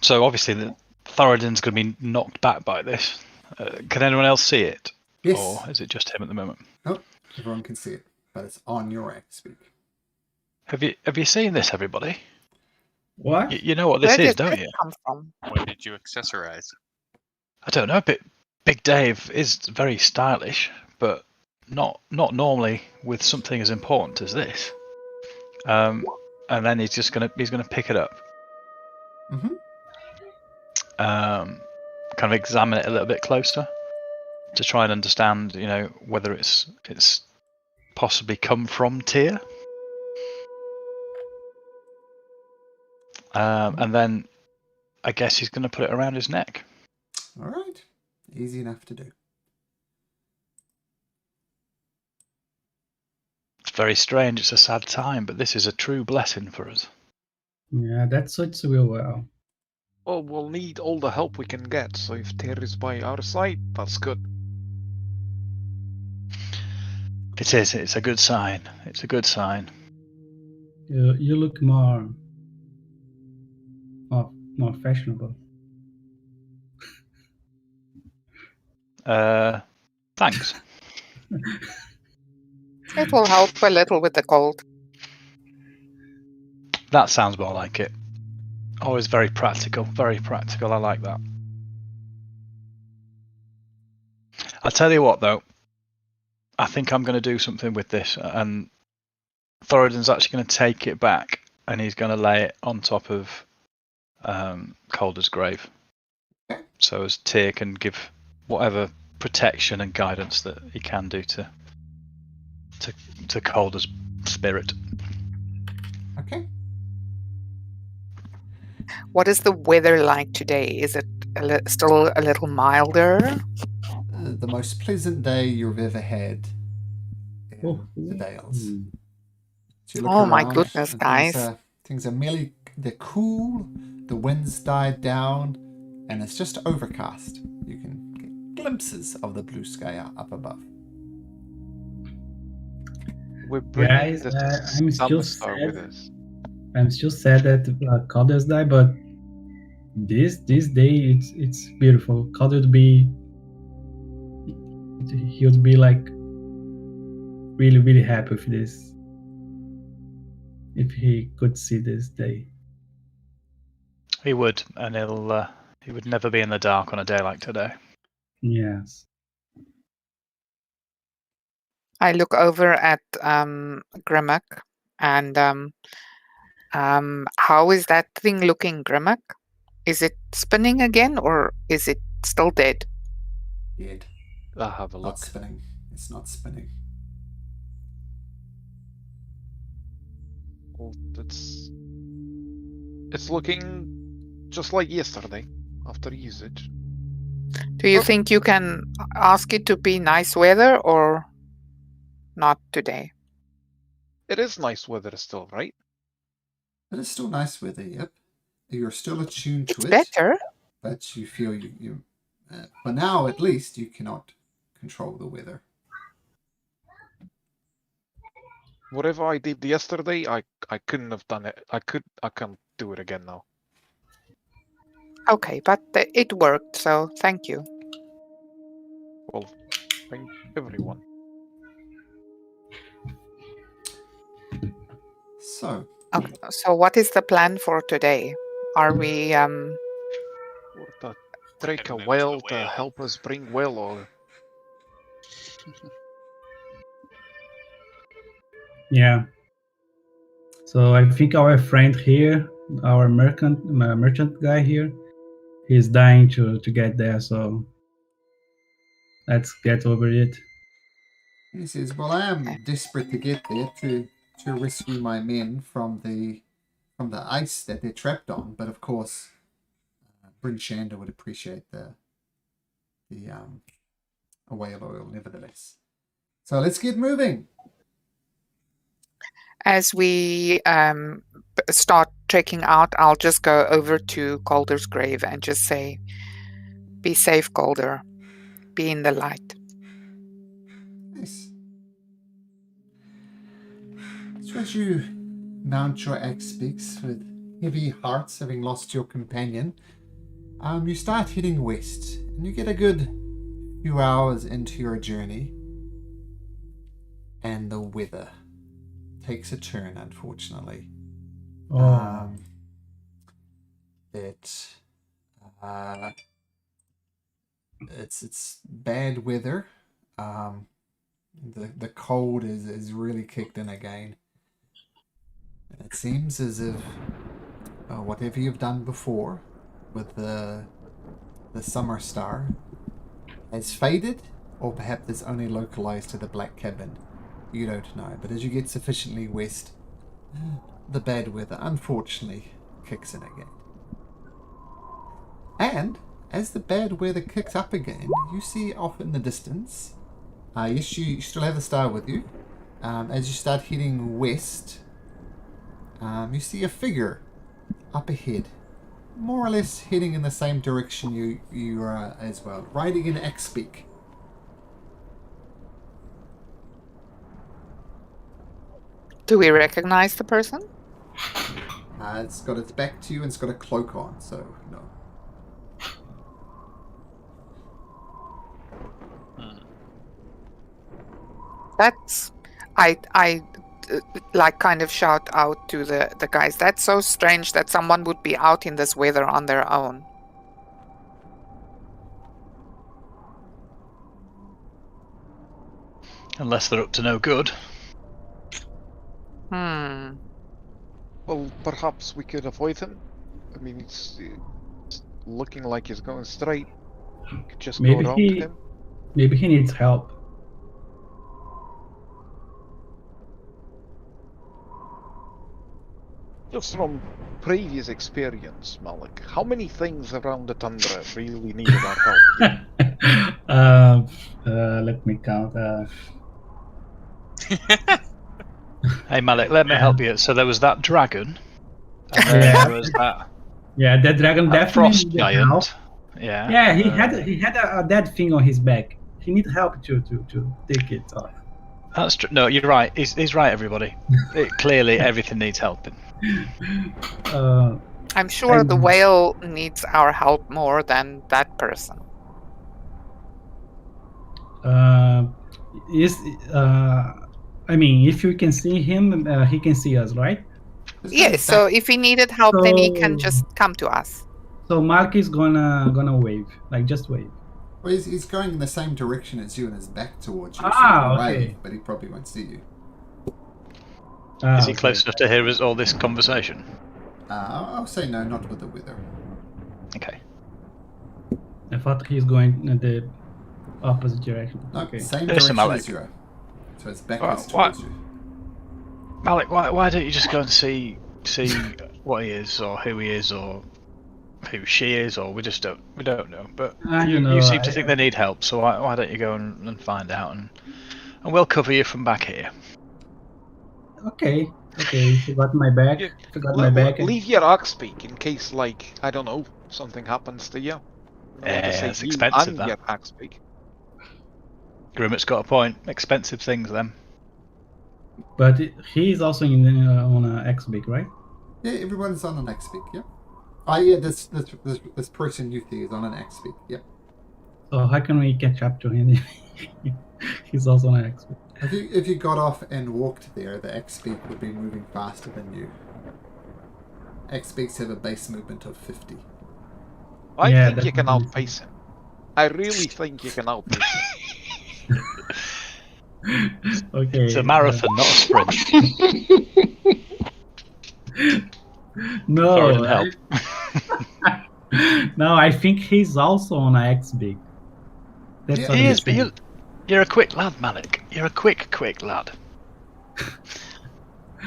So obviously the Thoradin's going to be knocked back by this. Can anyone else see it? Yes. Or is it just him at the moment? Oh, everyone can see it, but it's on your X-Speak. Have you seen this, everybody? What? You know what this Where is, did don't this you? come from? What did you accessorize? I don't know. Big Dave is very stylish, but not normally with something as important as this. And then he's gonna pick it up. Mm-hmm. Kind of examine it a little bit closer to try and understand, whether it's possibly come from Tyr. And then I guess he's going to put it around his neck. All right. Easy enough to do. It's very strange. It's a sad time, but this is a true blessing for us. Yeah, that suits real well. Well, we'll need all the help we can get, so if Tyr is by our side, that's good. It is. It's a good sign. It's a good sign. You look more fashionable. Thanks. It will help a little with the cold. That sounds more like it. Always very practical. Very practical. I like that. I'll tell you what, though. I think I'm going to do something with this, and Thoradin's actually going to take it back, and he's going to lay it on top of Calder's grave, so as Tyr can give whatever protection and guidance that he can do to Calder's spirit. Okay. What is the weather like today? Is it still a little milder? The most pleasant day you've ever had in Oh, the Dales. hmm. So you look Oh my around goodness, and guys. things are merely, they're cool, the wind's died down, and it's just overcast. You can get glimpses of the blue sky up above. We're bringing Guys, the I'm Summer still Star sad. with us. I'm still sad that Calder's died, but this day it's beautiful. Calder would be, he would be like really happy with this if he could see this day. He would, and he would never be in the dark on a day like today. Yes. I look over at Grimmack and how is that thing looking, Grimmack? Is it spinning again or is it still dead? Dead. I'll have a Not look. spinning. It's not spinning. Well, it's looking just like yesterday after usage. Do you Oh. think you can ask it to be nice weather or not today? It is nice weather still, right? But it's still nice weather, yep. You're still attuned to It's it. better. But you feel you for now at least, you cannot control the weather. Whatever I did yesterday, I couldn't have done it. I can't do it again now. Okay, but it worked, so thank you. Well, thank everyone. So, Okay, so what is the plan for today? Are we Or to take a Heading into the whale to whale. help us bring whale oil. Yeah. So I think our friend here, our merchant guy here, he's dying to get there. So let's get over it. he says, "Well, I am desperate to get there to rescue my men from the ice that they're trapped on. But of course, Bryn Shander would appreciate the whale oil, nevertheless. So let's get moving." As we start trekking out, I'll just go over to Calder's grave and just say, be safe, Calder. Be in the light. Nice. So as you mount your axe peaks with heavy hearts, having lost your companion, you start heading west, and you get a good few hours into your journey, and the weather takes a turn, unfortunately. Oh, It's bad weather. The cold is really kicked in again, and it seems as if whatever you've done before with the summer star has faded, or perhaps it's only localized to the black cabin. You don't know, but as you get sufficiently west, the bad weather unfortunately kicks in again. And as the bad weather kicks up again, you see off in the distance, yes, you still have the star with you. As you start heading west, you see a figure up ahead, more or less heading in the same direction you are as well, riding an axe-beak. Do we recognize the person? It's got its back to you and it's got a cloak on, so no. That's I like kind of shout out to the guys. That's so strange that someone would be out in this weather on their own. Unless they're up to no good. Well, perhaps we could avoid him. I mean, it's looking like he's going straight. We could just go around him. Maybe he needs help. Just from previous experience, Malik, how many things around the tundra really needed our help? Let me count. Hey Malik, let me help you. So there was that dragon, and then Yeah. there was that, Yeah, that dragon that definitely frost needed help. giant. Yeah. Yeah, he had a dead thing on his back. He need help to take it off. That's true. No, you're right. He's right, everybody. Clearly, everything needs helping. I'm sure the whale needs our help more than that person. I mean, if you can see him, he can see us, right? Yes, so if he needed help, then he can just come to us. So Mark is gonna wave, like just wave. Well, he's going in the same direction as you and his back towards you. So Ah, you can okay. wave, but he probably won't see you. Is he close enough to hear us all this conversation? I'll say no, not with the wither. Okay. I thought he's going in the opposite direction. No, Okay. same Listen, direction Malik. as you are. So it's backwards What? towards you. Malik, why don't you just go and see what he is, or who he is, or who she is, or we don't know. But you seem to think they need help, so why don't you go and find out, and we'll cover you from back here. Okay. Forgot my back. Leave your axe speak in case, like, I don't know, something happens to you. It's expensive, and that. your axe speak. Grimmett's got a point. Expensive things, then. But he's also on an X-Big, right? Yeah, everyone's on an X-Speak, yeah. Oh yeah, this person you see is on an X-Speak, yeah. So how can we catch up to him? He's also on an X-Big. If you got off and walked there, the X-Speak would be moving faster than you. X-Speaks have a base movement of 50. I Yeah, think you can definitely. outpace him. I really think you can outpace him. Okay. It's a marathon, not a sprint. No. Foreign help. No, I think he's also on an X-Big. That's Yeah, what He I'm is, but saying. you're a quick lad, Malik. You're a quick lad.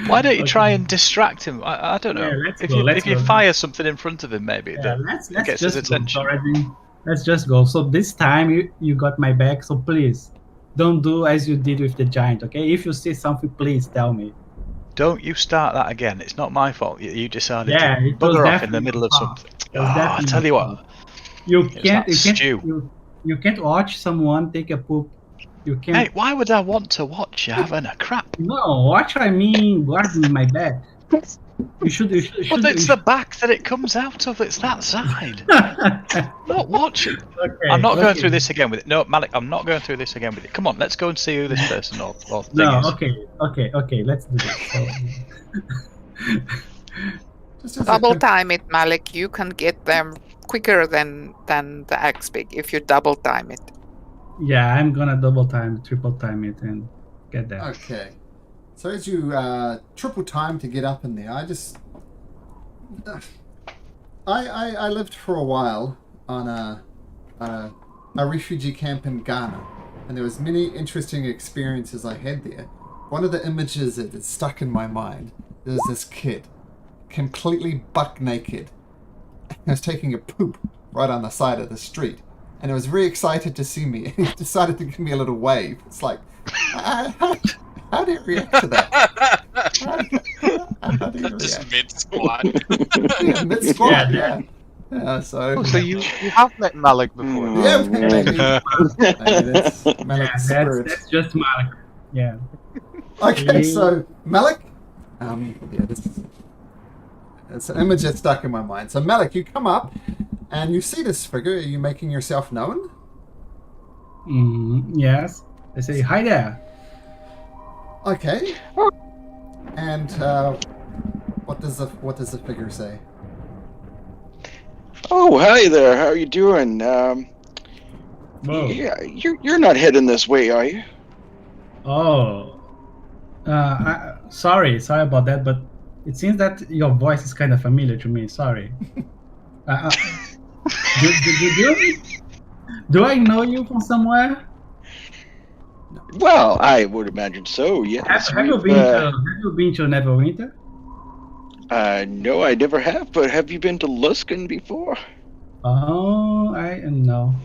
Why don't you try and distract him? I don't know. Yeah, let's if go, you let's if you go. fire something in front of him, maybe Yeah, that let's gets his just go. attention. Already. Let's just go. So this time you got my back. So please don't do as you did with the giant. Okay? If you see something, please tell me. Don't you start that again. It's not my fault. You decided Yeah, to it was bugger off in the definitely middle of your fault. something. It was I definitely tell you your what. fault. You It's can't. that stew. You can't watch someone take a poop. You can't. Hey, why would I want to watch you having a crap? No, watch. I mean, guarding my back. You should. But it's the back that it comes out of. It's that side. Not watching. Okay, I'm not going okay. through this again with it. No, Malik, I'm not going through this again with it. Come on, let's go and see who this person or thing No, is. okay. Let's do this. So, Just as a Double quick- time it, Malik. You can get them quicker than the X-Big if you double time it. yeah, I'm gonna double time, triple time it, and get that. Okay. So as you triple time to get up in there, I lived for a while on a refugee camp in Ghana, and there was many interesting experiences I had there. One of the images that is stuck in my mind is this kid, completely buck naked, was taking a poop right on the side of the street, and he was very excited to see me. He decided to give me a little wave. It's like, how do you react to that? How do you Just react? mid squat. Yeah, mid-squad, Yeah. yeah. So, Oh, so you have met Malik before. yeah, Oh, maybe that's Yeah, Malik's spirit. that's just Mark. Yeah. Okay, so Malik, yeah, it's an image that's stuck in my mind. So Malik, you come up and you see this figure. Are you making yourself known? Yes. I say hi there. Okay. And what does the figure say? Oh, hi there. How are you doing? Whoa. Yeah, you're not heading this way, are you? Oh. Sorry about that, but it seems that your voice is kind of familiar to me. Sorry. Do I know you from somewhere? Well, I would imagine so. Yes. Have you been to Neverwinter? No, I never have. But have you been to Luskin before? Oh, no.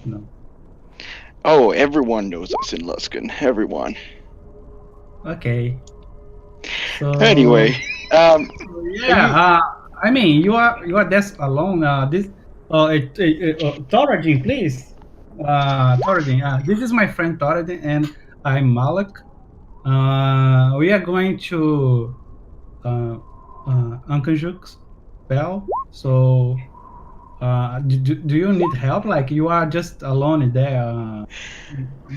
Oh, everyone knows us in Luskin. Everyone. Okay. So Anyway, yeah. I mean, you are just alone. This. Thoradin, please. Thoradin. This is my friend Thoradin, and I'm Malik. We are going to Ankanjuk's spell. So, do you need help? Like you are just alone there.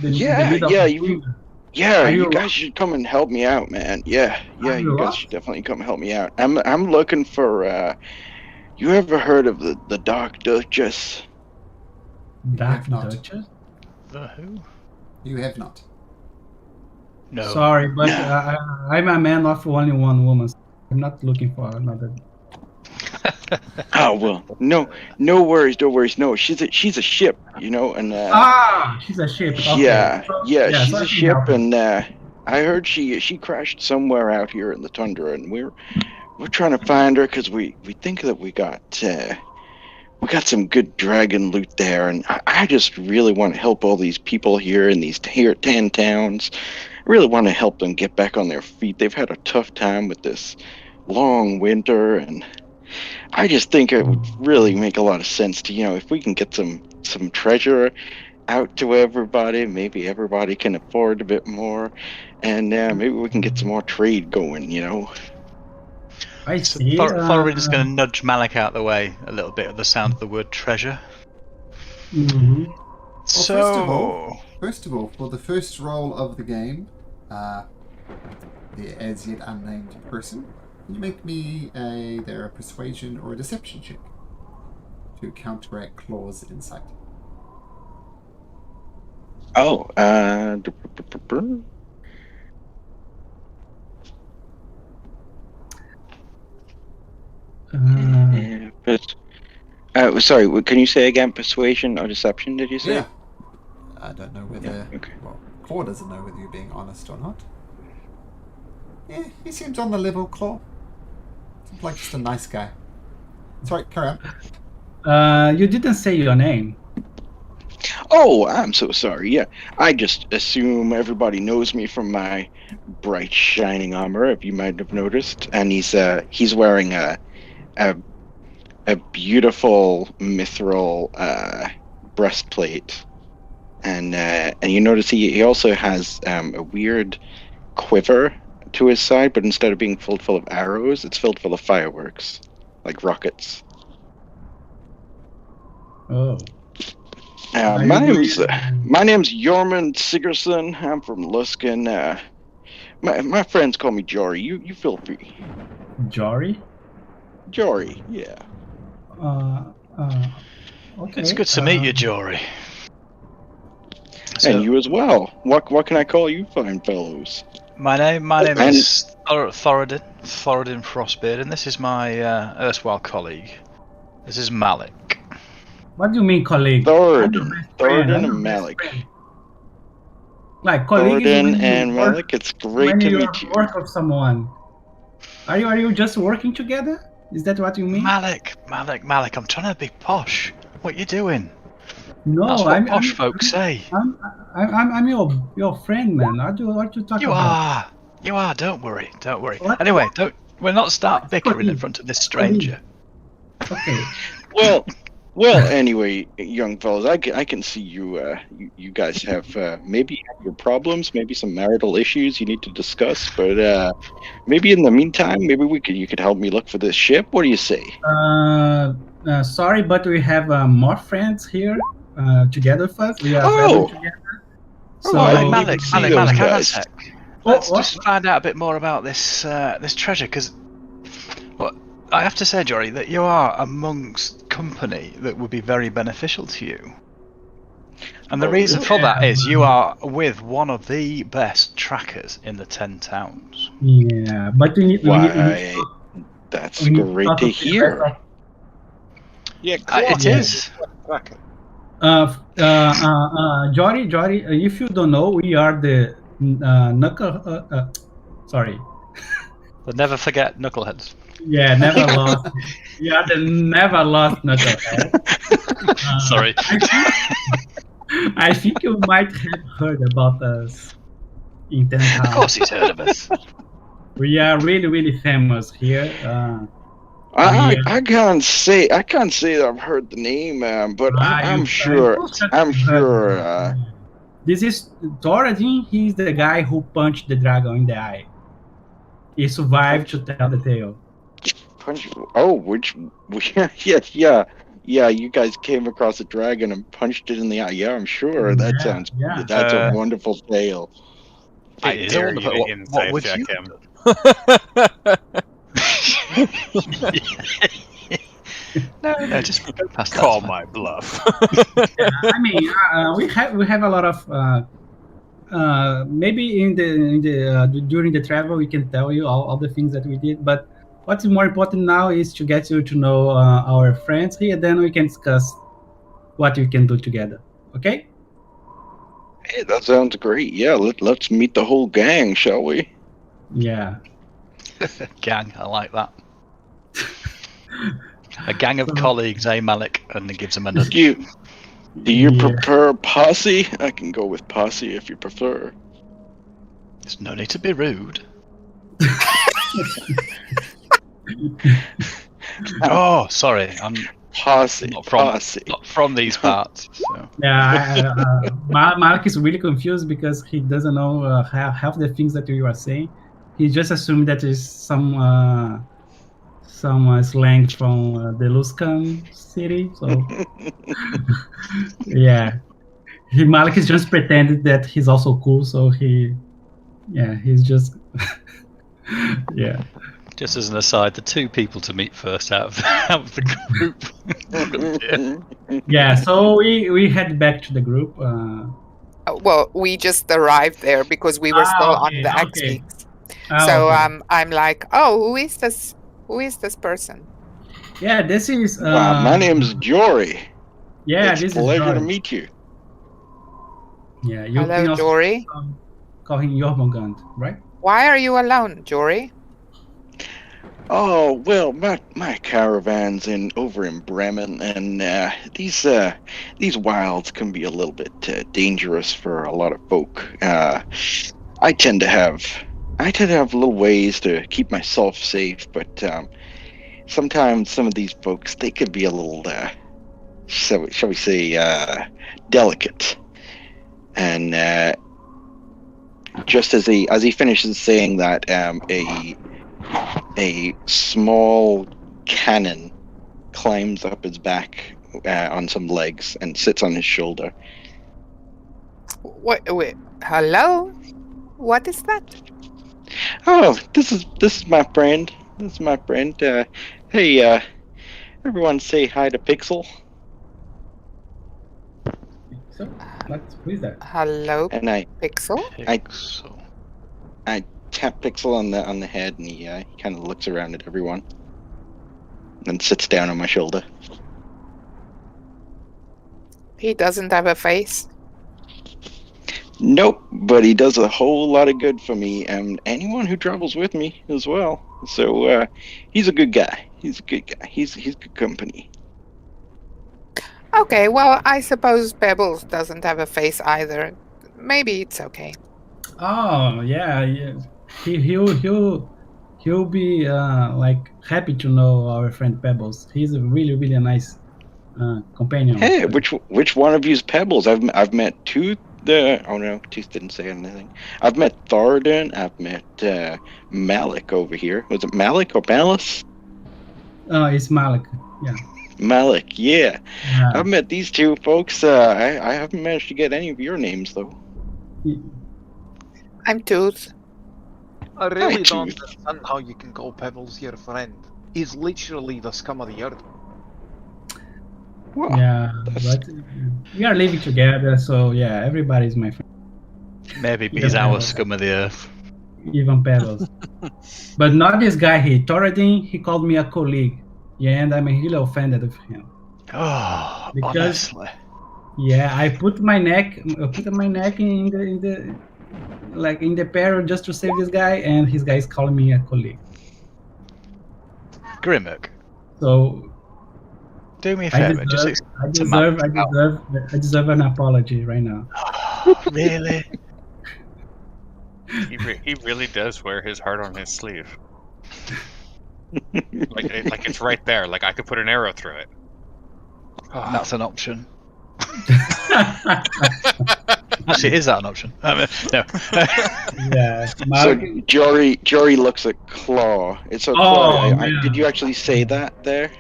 The middle of the jungle. Are you you guys should come and help me out, man. Yeah, Are you you guys lost? should definitely come help me out. I'm looking for. You ever heard of the Dark Duchess? Dark have not. Duchess? The who? You have not. No. Sorry, but No. I'm a man of only one woman. So I'm not looking for another. Oh well, no worries. No, she's a ship, you know, and She's a ship. Okay. yeah, So, she's so I a can ship, help you. and I heard she crashed somewhere out here in the tundra, and we're trying to find her because we think that we got some good dragon loot there, and I just really want to help all these people here in these 10 towns. I really want to help them get back on their feet. They've had a tough time with this long winter, and I just think it would really make a lot of sense to, if we can get some treasure out to everybody, maybe everybody can afford a bit more, and maybe we can get some more trade going, I So see. Thoradin's going to nudge Malik out the way a little bit at the sound of the word treasure. Mhm. First of all, for the first roll of the game, the as yet unnamed person, can you make me either a persuasion or a deception check to counteract Claw's insight? Oh, sorry, can you say again, persuasion or deception, did you say? Yeah. I don't know whether... Yeah, okay. Well, Claw doesn't know whether you're being honest or not. Yeah, he seems on the level, Claw. Seems like just a nice guy. Sorry, carry on. You didn't say your name. Oh, I'm so sorry. Yeah, I just assume everybody knows me from my bright, shining armor, if you might have noticed. And he's wearing a beautiful mithril breastplate, and you notice he also has a weird quiver to his side, but instead of being filled full of arrows, it's filled full of fireworks, like rockets. Oh. My name's Jormund Sigurdsson. I'm from Luskin. My friends call me Jory. You feel free. Jory? Jory, yeah. Okay. It's good to meet you, Jory. And you as well. What can I call you, fine fellows? My name is Thoradin Frostbeard, and this is my erstwhile colleague. This is Malik. What do you mean, colleague? Thoradin and Malik. Like colleague is when Thoradin and Malik, it's great to meet you. Work with someone. Are you just working together? Is that what you mean? Malik, I'm trying to be posh. What you doing? No, That's what posh folks say. I'm your friend, man. What do you talk about? You are. Don't worry. What? Anyway, we'll not start bickering in front of this stranger. Okay. Well, anyway, young fellas, I can see you guys have maybe your problems, maybe some marital issues you need to discuss, but maybe in the meantime, maybe you could help me look for this ship. What do you say? Sorry, but we have more friends here together with us. We are traveling together. So, Malik, hang on a sec. Let's just find out a bit more about this treasure, because I have to say, Jory, that you are amongst company that would be very beneficial to you. And the reason for that is you are with one of the best trackers in the 10 towns. Yeah, but we need that's great to hear. Yeah, it is. Jory, if you don't know, we are the But never forget Knuckleheads. Yeah, never lost. You are the never lost knucklehead. Sorry. I think you might have heard about us in 10 Of course he's heard of us. We are really, really famous here. I can't say that I've heard the name, but I'm sure. This is Thoradin. He's the guy who punched the dragon in the eye. He survived to tell the tale. Yeah. You guys came across a dragon and punched it in the eye. Yeah, I'm sure. That's a wonderful tale. I It is. dare you to What insight would check you? him. No, just go past that. Call my bluff. I mean, we have a lot of maybe in the during the travel we can tell you all the things that we did, but what's more important now is to get you to know our friends here, then we can discuss what we can do together. Okay? Hey, that sounds great. Yeah, let's meet the whole gang, shall we? Yeah. Gang, I like that. A gang of colleagues, Malik? And it gives them a nudge. Do you prefer posse? I can go with posse if you prefer. There's no need to be rude. Oh, sorry. I'm posse. Not from these parts. So. Yeah, Malik is really confused because he doesn't know half the things that you are saying. He just assumed that is some slang from the Luskan city. So yeah, Malik is just pretending that he's also cool. So he's just yeah. Just as an aside, the two people to meet first out of the group. Yeah, so we head back to the group. Well, we just arrived there because we were still on the X-Weeks. So I'm like, oh, who is this? Who is this person? Yeah, this is. My name's Jory. Yeah, it's this a pleasure is Jory. to meet you. Yeah, you Hello, can also Jory. call him Jormungand, right? Why are you alone, Jory? Oh well, my caravan's over in Bremen, and these wilds can be a little bit dangerous for a lot of folk. I tend to have little ways to keep myself safe, but sometimes some of these folks, they could be a little, shall we say, delicate. And just as he finishes saying that, a small cannon climbs up his back on some legs and sits on his shoulder. Wait, hello? What is that? Oh, this is my friend. This is my friend. Hey, everyone say hi to Pixel. So, who is that? Hello, And Pixel? I tap Pixel on the head, and he kind of looks around at everyone, and then sits down on my shoulder. He doesn't have a face. Nope, but he does a whole lot of good for me and anyone who travels with me as well. So he's a good guy. He's a good guy. He's good company. Okay, well, I suppose Pebbles doesn't have a face either. Maybe it's okay. Oh yeah. He'll be like happy to know our friend Pebbles. He's a really nice companion. Hey, which one of you's Pebbles? I've met Tooth. Oh no, Tooth didn't say anything. I've met Thoradin. I've met Malik over here. Was it Malik or Malice? Oh, it's Malik. Yeah. Malik, yeah. I've met these two folks. I haven't managed to get any of your names though. I'm Tooth. I really Hi, don't Tooth. understand how you can call Pebbles your friend. He's literally the scum of the earth. Well, Yeah, but we are living together, so yeah, everybody's my friend. Maybe he's our scum of the earth. Even Pebbles. But not this guy here. Thoradin, he called me a colleague. Yeah, and I'm really offended with him. Oh, Because- honestly. Yeah, I put my neck in the like in the peril just to save this guy, and his guy is calling me a colleague. Grimmock, So do me a I favour. Just deserve an apology right now. Really? He really does wear his heart on his sleeve. like it's right there. Like I could put an arrow through it. That's an option. Actually, is that an option? No. Yeah. So Jory looks at Claw. It's so Claw. Did you actually say that there?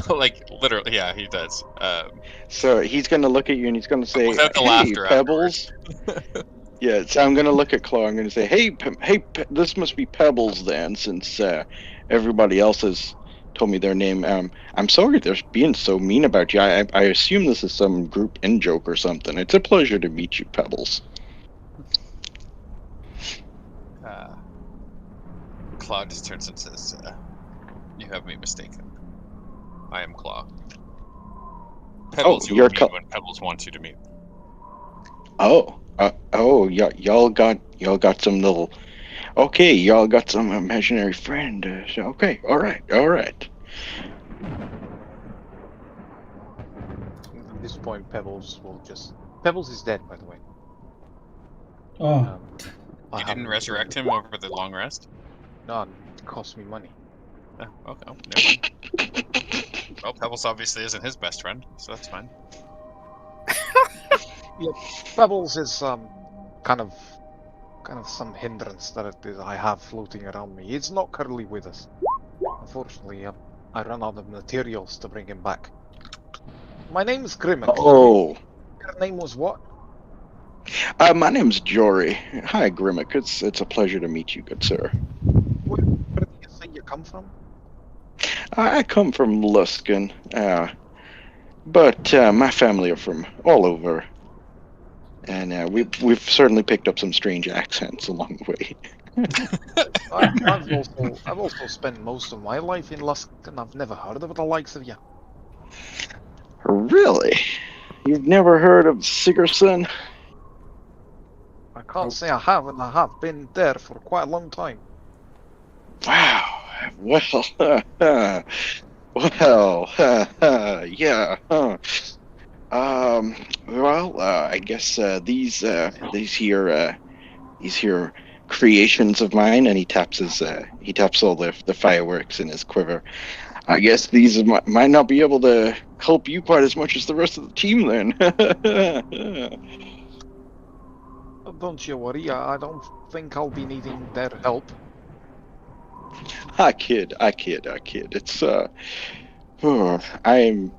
Like literally, yeah, he does. So he's gonna look at you and he's gonna say, without the "Hey, laughter Pebbles." Yeah, so I'm gonna look at Claw. I'm gonna say, "Hey, this must be Pebbles then, since everybody else has told me their name. I'm sorry they're being so mean about you. I assume this is some group in joke or something. It's a pleasure to meet you, Pebbles." Claw just turns and says, "You have me mistaken. I am Claw. Pebbles, you will meet when Pebbles wants you to meet." Y'all got some little. Okay, y'all got some imaginary friend. Okay, all right. At this point, Pebbles is dead, by the way. Oh. You didn't resurrect him over the long rest? No, it cost me money. Oh, okay. Never mind. Well, Pebbles obviously isn't his best friend, so that's fine. Yeah, Pebbles is kind of some hindrance that I have floating around me. He's not currently with us. Unfortunately, I ran out of materials to bring him back. My name is Grimmock. Oh. Your name was what? My name's Jory. Hi, Grimmock. It's a pleasure to meet you, good sir. Where do you say you come from? I come from Luskin, but my family are from all over, and we've certainly picked up some strange accents along the way. I've also spent most of my life in Luskin. I've never heard of the likes of you. Really? You've never heard of Sigerson? I can't say I have, and I have been there for quite a long time. Wow. Well, yeah. I guess these here creations of mine, and he taps all the fireworks in his quiver. I guess these might not be able to help you quite as much as the rest of the team then. Don't you worry, I don't think I'll be needing their help. I kid. It's I'm